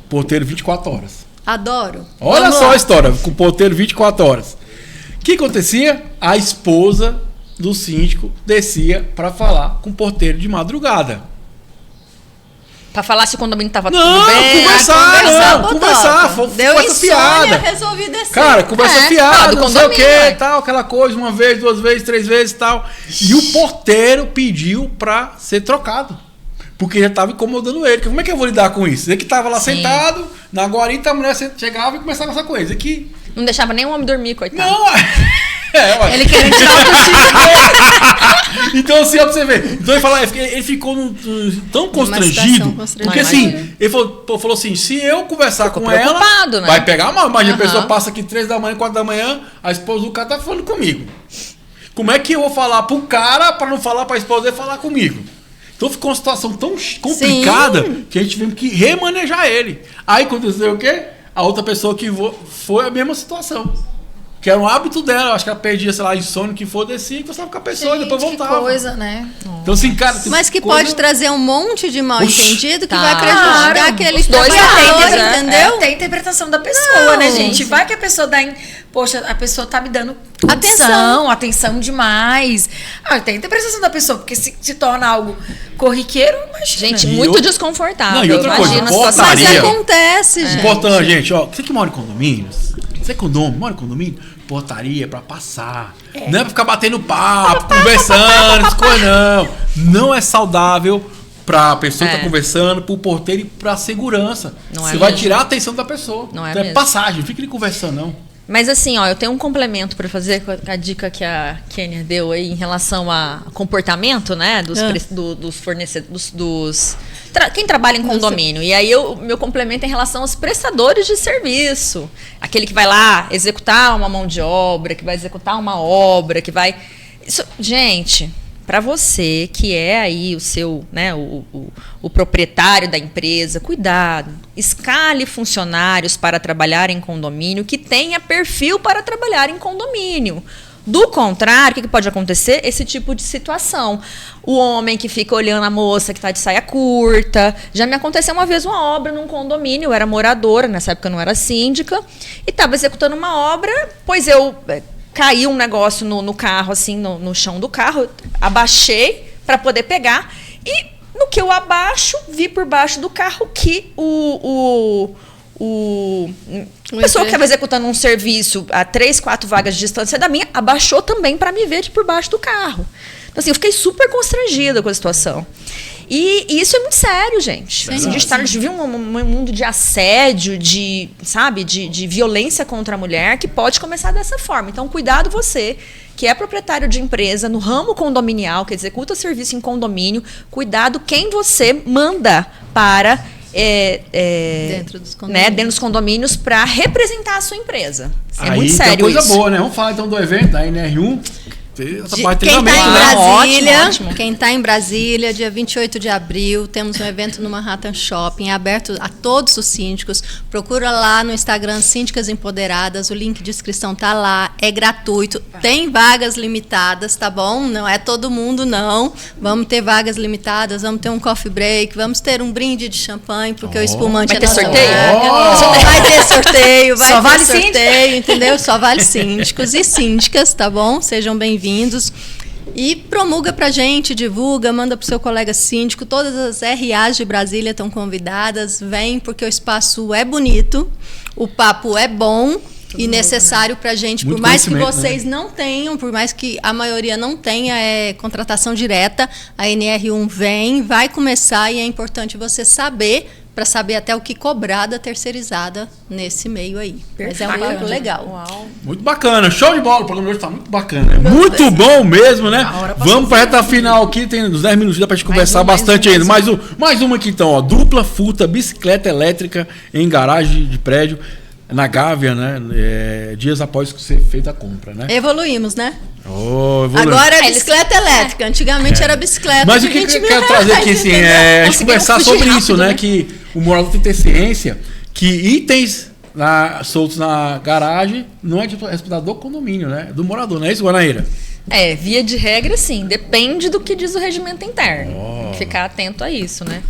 porteiro 24 horas. Adoro. Olha só a história, com porteiro 24 horas. O que acontecia? A esposa do síndico descia para falar com o porteiro de madrugada. Pra falar se o condomínio tava tudo bem. Conversar. Deu conversa fiada. Resolvi descer. Cara, conversa fiada, não sei o que, tal, aquela coisa, uma vez, 2 vezes, 3 vezes e tal. E o porteiro pediu pra ser trocado. Porque já tava incomodando ele. Como é que eu vou lidar com isso? Ele que tava lá sentado, na guarita, a mulher chegava e começava a conversar com ele. Aqui... Não deixava nem o homem dormir, coitado. Não, ele querendo tirar o cochilo. Então, assim, ó, pra você ver. Então ele ficou tão constrangido. Porque assim, ele falou assim: se eu conversar com ela, né? vai pegar mal. Imagina, a pessoa passa aqui 3 da manhã, 4 da manhã, a esposa do cara tá falando comigo. Como é que eu vou falar pro cara pra não falar pra esposa dele falar comigo? Então ficou uma situação tão complicada que a gente teve que remanejar ele. Aí aconteceu o quê? A outra pessoa que foi a mesma situação. Que era um hábito dela, acho que ela perdia, sei lá, insônia, que for, descia e conversava com a pessoa e depois voltava. Que coisa, né? Então, assim, cara... Mas que pode trazer um monte de mal entendido que vai prejudicar aquele trabalhador, entendeu? Tem a interpretação da pessoa, né, gente? Vai que a pessoa dá... Poxa, a pessoa tá me dando atenção demais. Tem a interpretação da pessoa, porque se torna algo corriqueiro, imagina. Gente, muito desconfortável. Não, e outra coisa, mas acontece, gente. Importante, gente, ó, você que mora em condomínios, Você é condomínio? Mora em condomínio? Portaria pra passar. Não é pra ficar batendo papo, conversando, essas coisas, não. Não é saudável pra pessoa que tá conversando, pro porteiro e pra segurança. Você vai tirar a atenção da pessoa. Não é então mesmo. Passagem, não fica ali conversando, não. Mas assim, ó, eu tenho um complemento para fazer com a dica que a Kênia deu aí em relação a comportamento, né, dos fornecedores, quem trabalha em condomínio. E aí meu complemento é em relação aos prestadores de serviço, aquele que vai lá executar uma mão de obra, que vai executar uma obra, que vai gente, para você que é aí o seu, né, o proprietário da empresa, cuidado, escale funcionários para trabalhar em condomínio que tenha perfil para trabalhar em condomínio. Do contrário, o que pode acontecer? Esse tipo de situação. O homem que fica olhando a moça que está de saia curta. Já me aconteceu uma vez uma obra num condomínio, eu era moradora, nessa época eu não era síndica, e estava executando uma obra, pois eu... caiu um negócio no carro, assim, no chão do carro, abaixei para poder pegar e no que eu abaixo, vi por baixo do carro que a pessoa que estava executando um serviço a 3, 4 vagas de distância da minha, abaixou também para me ver de por baixo do carro. Então, assim, eu fiquei super constrangida com a situação. E isso é muito sério, gente. Assim, a gente vive um mundo de assédio, de violência contra a mulher, que pode começar dessa forma. Então, cuidado você, que é proprietário de empresa no ramo condominial, que executa serviço em condomínio, cuidado quem você manda para... dentro dos condomínios para representar a sua empresa. É muito sério tem coisa isso. boa, né? Vamos falar então do evento da NR1. Essa parte Quem está em Brasília, ótimo. quem está em Brasília, dia 28 de abril, temos um evento no Manhattan Shopping, aberto a todos os síndicos. Procura lá no Instagram Síndicas Empoderadas, o link de inscrição tá lá, é gratuito, tem vagas limitadas, tá bom? Não é todo mundo, não. Vamos ter vagas limitadas, vamos ter um coffee break, vamos ter um brinde de champanhe, porque o espumante vai é ter nossa sorteio? marca. Vai ter sorteio, vai Só ter vale sorteio, entendeu? Só vale síndicos e síndicas, tá bom? Sejam bem-vindos. E promulga pra gente, divulga, manda pro seu colega síndico. Todas as RAs de Brasília estão convidadas. Vem, porque o espaço é bonito, o papo é bom e necessário pra gente. Muito por mais que conhecimento, vocês não tenham, por mais que a maioria não tenha contratação direta, a NR1 vem, vai começar e é importante você saber, para saber até o que cobrar da terceirizada nesse meio aí. Mas é um papo legal. Uau. Muito bacana, show de bola. O programa de hoje tá muito bacana. Muito bom mesmo, né? Vamos pra reta final aqui, tem uns 10 minutos, dá pra gente conversar bastante ainda. Mais uma aqui então, ó. Dupla furta bicicleta elétrica em garagem de prédio na Gávea, né? Dias após que você fez a compra, né? Evoluímos, né? Evoluímos. Agora é bicicleta elétrica. Antigamente era bicicleta. Mas de o que 20 eu mil quero trazer aqui, reais, assim, entendeu? a gente Conseguimos conversar fugir sobre isso, rápido, né? né? Que o morador tem que ter ciência que itens soltos na garagem não é de responsabilidade do condomínio, né? Do morador, não é isso, Guanaíra? Via de regra, sim. Depende do que diz o regimento interno. Tem que ficar atento a isso, né?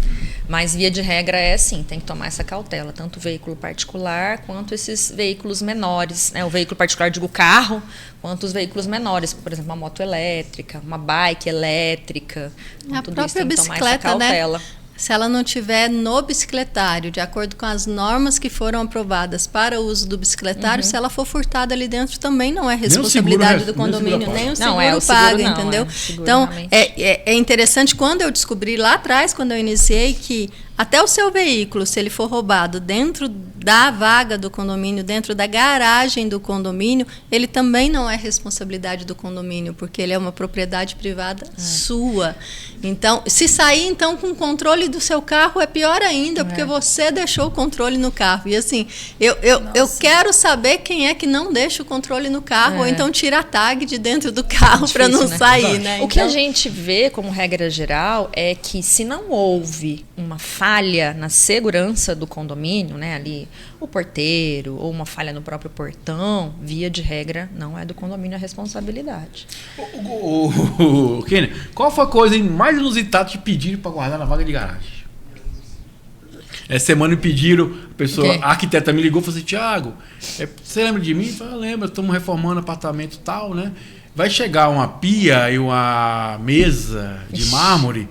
Mas via de regra sim, tem que tomar essa cautela, tanto o veículo particular quanto esses veículos menores, né? O veículo particular, digo carro, quanto os veículos menores, por exemplo, uma moto elétrica, uma bike elétrica. A tudo própria isso tem que tomar essa bicicleta, né? cautela. Se ela não tiver no bicicletário, de acordo com as normas que foram aprovadas para o uso do bicicletário, se ela for furtada ali dentro, também não é responsabilidade do condomínio, nem o seguro paga, entendeu? Então, é interessante, quando eu descobri lá atrás, quando eu iniciei, que até o seu veículo, se ele for roubado dentro da vaga do condomínio, dentro da garagem do condomínio, ele também não é responsabilidade do condomínio, porque ele é uma propriedade privada sua. Então, se sair então com o controle do seu carro, é pior ainda, porque você deixou o controle no carro. E assim, eu quero saber quem é que não deixa o controle no carro, ou então tira a tag de dentro do carro para não sair, né? O que a gente vê como regra geral é que se não houve uma falha na segurança do condomínio, né, ali o porteiro ou uma falha no próprio portão, via de regra não é do condomínio a responsabilidade. Kenny, qual foi a coisa mais inusitada que pediram para guardar na vaga de garagem? Essa semana me pediram, a arquiteta me ligou e falou assim: Thiago, você lembra de mim? Eu falei: lembro, estamos reformando apartamento e tal, né? Vai chegar uma pia e uma mesa de mármore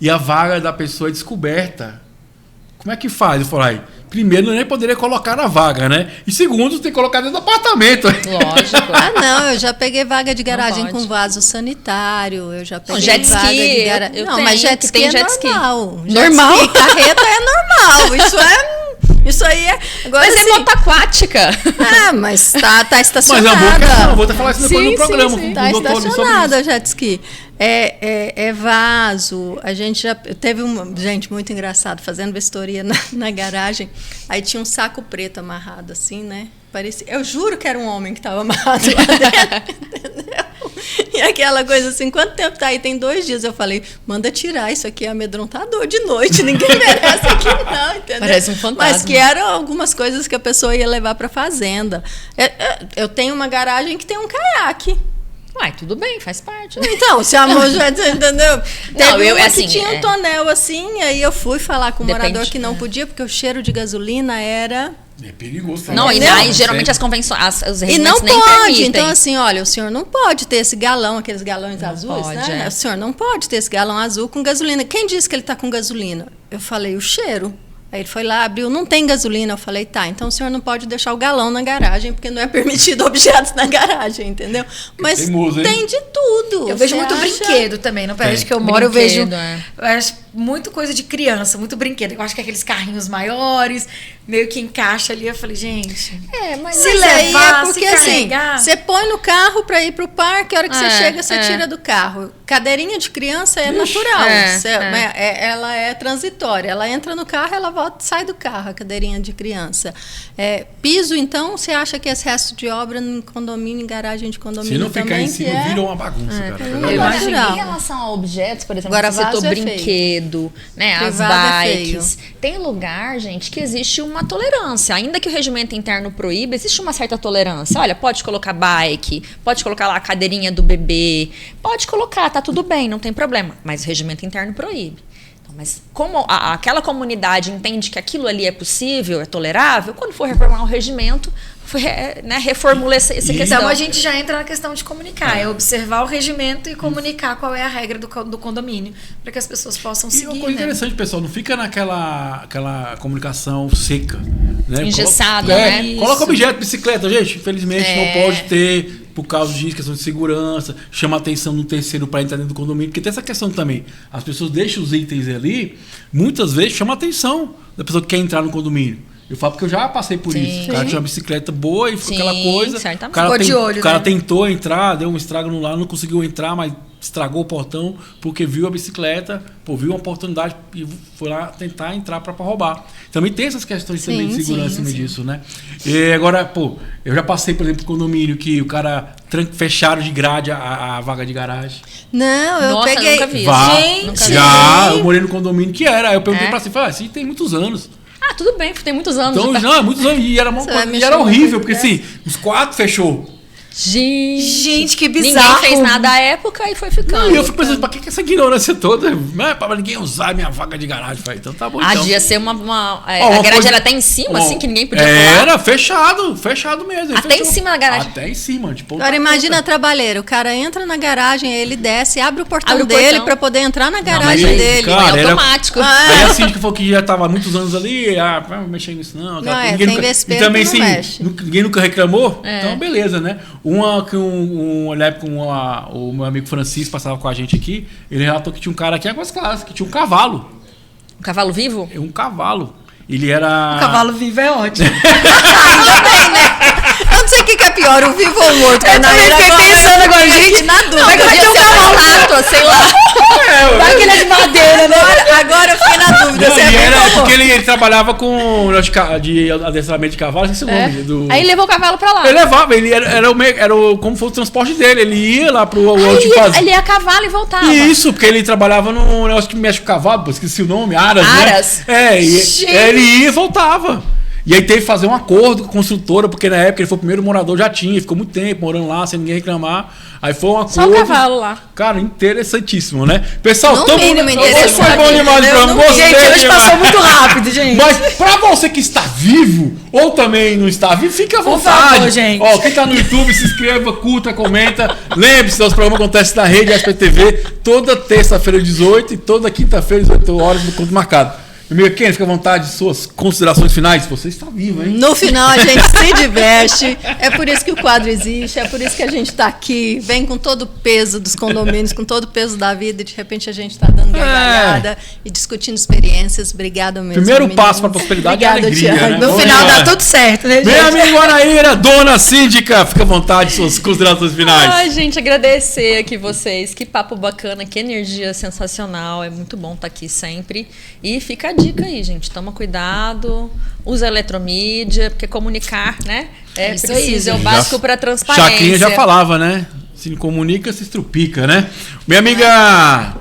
e a vaga da pessoa é descoberta. Como é que faz? Eu falei: primeiro, nem poderia colocar na vaga, né? E segundo, tem que colocar dentro do apartamento. Lógico. Ah, não, eu já peguei vaga de garagem pode. com vaso sanitário, eu já peguei jet vaga ski, de garagem. eu Não, tenho, mas jet que ski tem é jet ski. normal. Normal? Jet ski, carreta é normal. Isso aí é. Agora, Mas assim, é moto aquática. Ah, mas tá Mas é estacionada. uma boa questão, vou até falar isso depois Sim, no programa. sim, sim. Com Tá o doutor ali sobre estacionada isso. o jet ski. É vaso. A gente já teve gente muito engraçado fazendo vistoria na garagem. Aí tinha um saco preto amarrado assim, né? Parecia, eu juro que era um homem que estava amarrado lá dentro, entendeu? E aquela coisa assim, quanto tempo tá aí? Tem 2 dias. Eu falei, manda tirar, isso aqui é amedrontador de noite, ninguém merece aqui não, entendeu? Parece um fantasma. Mas que eram algumas coisas que a pessoa ia levar para fazenda. Eu tenho uma garagem que tem um caiaque. Uai, tudo bem, faz parte. Né? Então, se a mão já entendeu? Teve eu, uma assim, que tinha um tonel assim, aí eu fui falar com o Depende, morador que não podia, porque o cheiro de gasolina era... É perigoso. Não, e Entendeu? aí, geralmente as convenções, os E regimentos não nem pode, permitem. então assim, olha, o senhor não pode ter esse galão, aqueles galões azuis, pode, né? é. O senhor não pode ter esse galão azul com gasolina. Quem disse que ele está com gasolina? Eu falei, o cheiro. Aí ele foi lá, abriu, não tem gasolina. Eu falei, tá, então o senhor não pode deixar o galão na garagem, porque não é permitido objetos na garagem, entendeu? Mas teimoso, hein? tem de tudo. Eu vejo Você muito acha? brinquedo também. No prédio Tem. que eu moro, eu vejo. Brinquedo, é. Eu acho muito coisa de criança, muito brinquedo. Eu acho que aqueles carrinhos maiores, meio que encaixa ali. Eu falei, gente. Mas Se Mas aí levar, é porque se assim, carregar. você põe no carro para ir pro parque, a hora que você É, chega, você é. tira do carro. Cadeirinha de criança é Ixi, natural. é. Ela é transitória. Ela entra no carro, ela volta, sai do carro, a cadeirinha de criança. Piso, então, você acha que esse resto de obra em condomínio, em garagem de condomínio Se não ficar também, em cima, que é... vira uma bagunça, cara. Eu Agora, imagino. em relação a objetos, por exemplo, Agora, você citou vaso é brinquedo, né, as Privado é bikes. Tem lugar, gente, que existe uma tolerância. Ainda que o regimento interno proíba, existe uma certa tolerância. Olha, pode colocar bike, pode colocar lá a cadeirinha do bebê, pode colocar, tá tudo bem, não tem problema. Mas o regimento interno proíbe. Então, mas como aquela comunidade entende que aquilo ali é possível, é tolerável, quando for reformar o regimento, reformula essa questão. Então a gente já entra na questão de comunicar, é observar o regimento e comunicar qual é a regra do condomínio, para que as pessoas possam E seguir. uma coisa né? interessante, pessoal, não fica aquela comunicação seca. Né? Engessada, né? Coloca Isso. objeto, bicicleta, gente. Infelizmente É. não pode ter, por causa de questão de segurança, chama atenção no terceiro para entrar dentro do condomínio, porque tem essa questão também. As pessoas deixam os itens ali, muitas vezes chama atenção da pessoa que quer entrar no condomínio. Eu falo porque eu já passei por Sim. isso. O cara tinha uma bicicleta boa e foi Sim, aquela coisa. certamente. O cara, Ficou de olho, o cara né? tentou entrar, deu um estrago no lado, não conseguiu entrar, mas estragou o portão porque viu a bicicleta, viu uma oportunidade e foi lá tentar entrar para roubar. Também tem essas questões também de segurança em cima disso, né? E agora, eu já passei, por exemplo, no condomínio que o cara fecharam de grade a vaga de garagem. Não, eu Nossa, peguei... nunca vi. Gente! Nunca vi. Já, eu morei no condomínio que era. Aí eu perguntei É? pra você, falei, isso tem muitos anos. Ah, tudo bem, tem muitos anos. Então, já tá- não, muitos anos. E era, Você vai e mexer era no horrível, porque negócio. assim, os 4 fechou. Gente, que bizarro. Ninguém fez nada à época e foi ficando. E eu fico pensando, pra que essa ignorância toda? Não é pra ninguém usar minha vaga de garagem. Eu falei, então tá bom. Então. Ia ser uma Ó, a uma grade coisa- era até em cima, Ó, assim, que ninguém podia pular. Era fechado mesmo. Ele Até fechou. em cima da garagem. Até em cima, tipo. Agora imagina a trabalheira, o cara entra na garagem, aí ele desce, abre o portão Abre o dele portão. para poder entrar na mas garagem aí, dele. cara, é era- automático. Aí a síndica falou que já estava há muitos anos ali, não mexer nisso não. Não, Ninguém tem nunca, vespeiro e também que não assim, mexe. ninguém nunca reclamou, É. então beleza, né? Na época o meu amigo Francisco passava com a gente aqui, ele relatou que tinha um cara aqui em Águas Claras, que tinha um cavalo. Um cavalo vivo? Um cavalo. Ele era... O cavalo vivo é ótimo. Eu não sei o que é pior, o vivo ou o morto. Eu também fiquei pensando agora, gente. Na dúvida. Vai que vai ter um cavalo. estátua, sei lá. Vai que ele é de madeira, né? Agora eu fiquei na dúvida. Não, Você e é era muito porque ele trabalhava com de adestramento de cavalo, esqueci o nome do... Aí levou o cavalo pra lá. Ele levava, ele era como fosse o transporte dele, ele ia lá pro Aí onde fazia. ele ia a cavalo e voltava. Isso, porque ele trabalhava no negócio que mexe com cavalo, pô, esqueci o nome, Aras, Aras. né? Gente. Ele ia e voltava. E aí teve que fazer um acordo com a construtora, porque na época ele foi o primeiro morador, já tinha, ficou muito tempo morando lá, sem ninguém reclamar. Aí foi um acordo. Só o cavalo lá. Cara, interessantíssimo, né? Pessoal, No tamo... mínimo Hoje interessante, foi bom demais o entendeu? programa, No gostei Gente, hoje demais. passou muito rápido, gente. Mas pra você que está vivo, ou também não está vivo, fica à Por vontade. favor, gente. Ó, quem tá no YouTube, se inscreva, curta, comenta. Lembre-se, nosso programa acontece na rede SPTV toda terça-feira, 18 e toda quinta-feira, 18 horas, no ponto marcado. Amiga Kenny, fica à vontade de suas considerações finais. Você está vivo, hein? No final a gente se diverte. É por isso que o quadro existe, é por isso que a gente está aqui. Vem com todo o peso dos condomínios, com todo o peso da vida, e de repente a gente está dando gargalhada e discutindo experiências. Obrigada mesmo. Primeiro meninos. passo para a prosperidade Obrigada, é a alegria, Thiago. né? No Bom final demais. dá tudo certo, né, gente? Meu amigo Anaíra, dona síndica, fica à vontade de suas considerações finais. Ai, gente, agradecer aqui vocês. Que papo bacana, que energia sensacional. É muito bom estar aqui sempre. E fica a dica aí, gente. Toma cuidado, usa eletromídia, porque comunicar, né? É Isso aí, preciso, é o gente. básico para transparência. Chacrinha já falava, né? Se comunica, se estrupica, né? Minha amiga...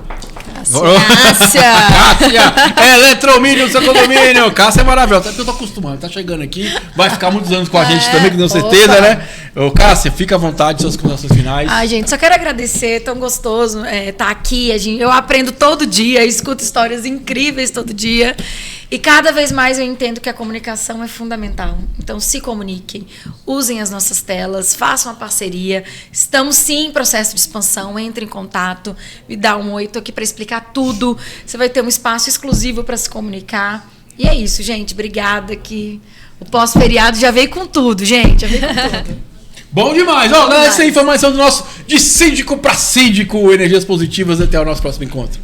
Cássia. Cássia, Eletromídia no seu condomínio. Cássia é maravilhosa. Até porque eu tô acostumado, tá chegando aqui, vai ficar muitos anos com a gente também, com certeza, opa. né? Ô, Cássia, fica à vontade, suas considerações finais. Ai, gente, só quero agradecer, tão gostoso estar aqui. Eu aprendo todo dia, escuto histórias incríveis todo dia. E cada vez mais eu entendo que a comunicação é fundamental. Então, se comuniquem, usem as nossas telas, façam a parceria. Estamos sim em processo de expansão, entre em contato, me dá um oi, tô aqui para explicar tudo. Você vai ter um espaço exclusivo para se comunicar. E é isso, gente. Obrigada que o pós-feriado já veio com tudo, gente. Já veio com tudo. Bom demais. Ó, essa é a informação do nosso De Síndico para Síndico, Energias Positivas. Até o nosso próximo encontro.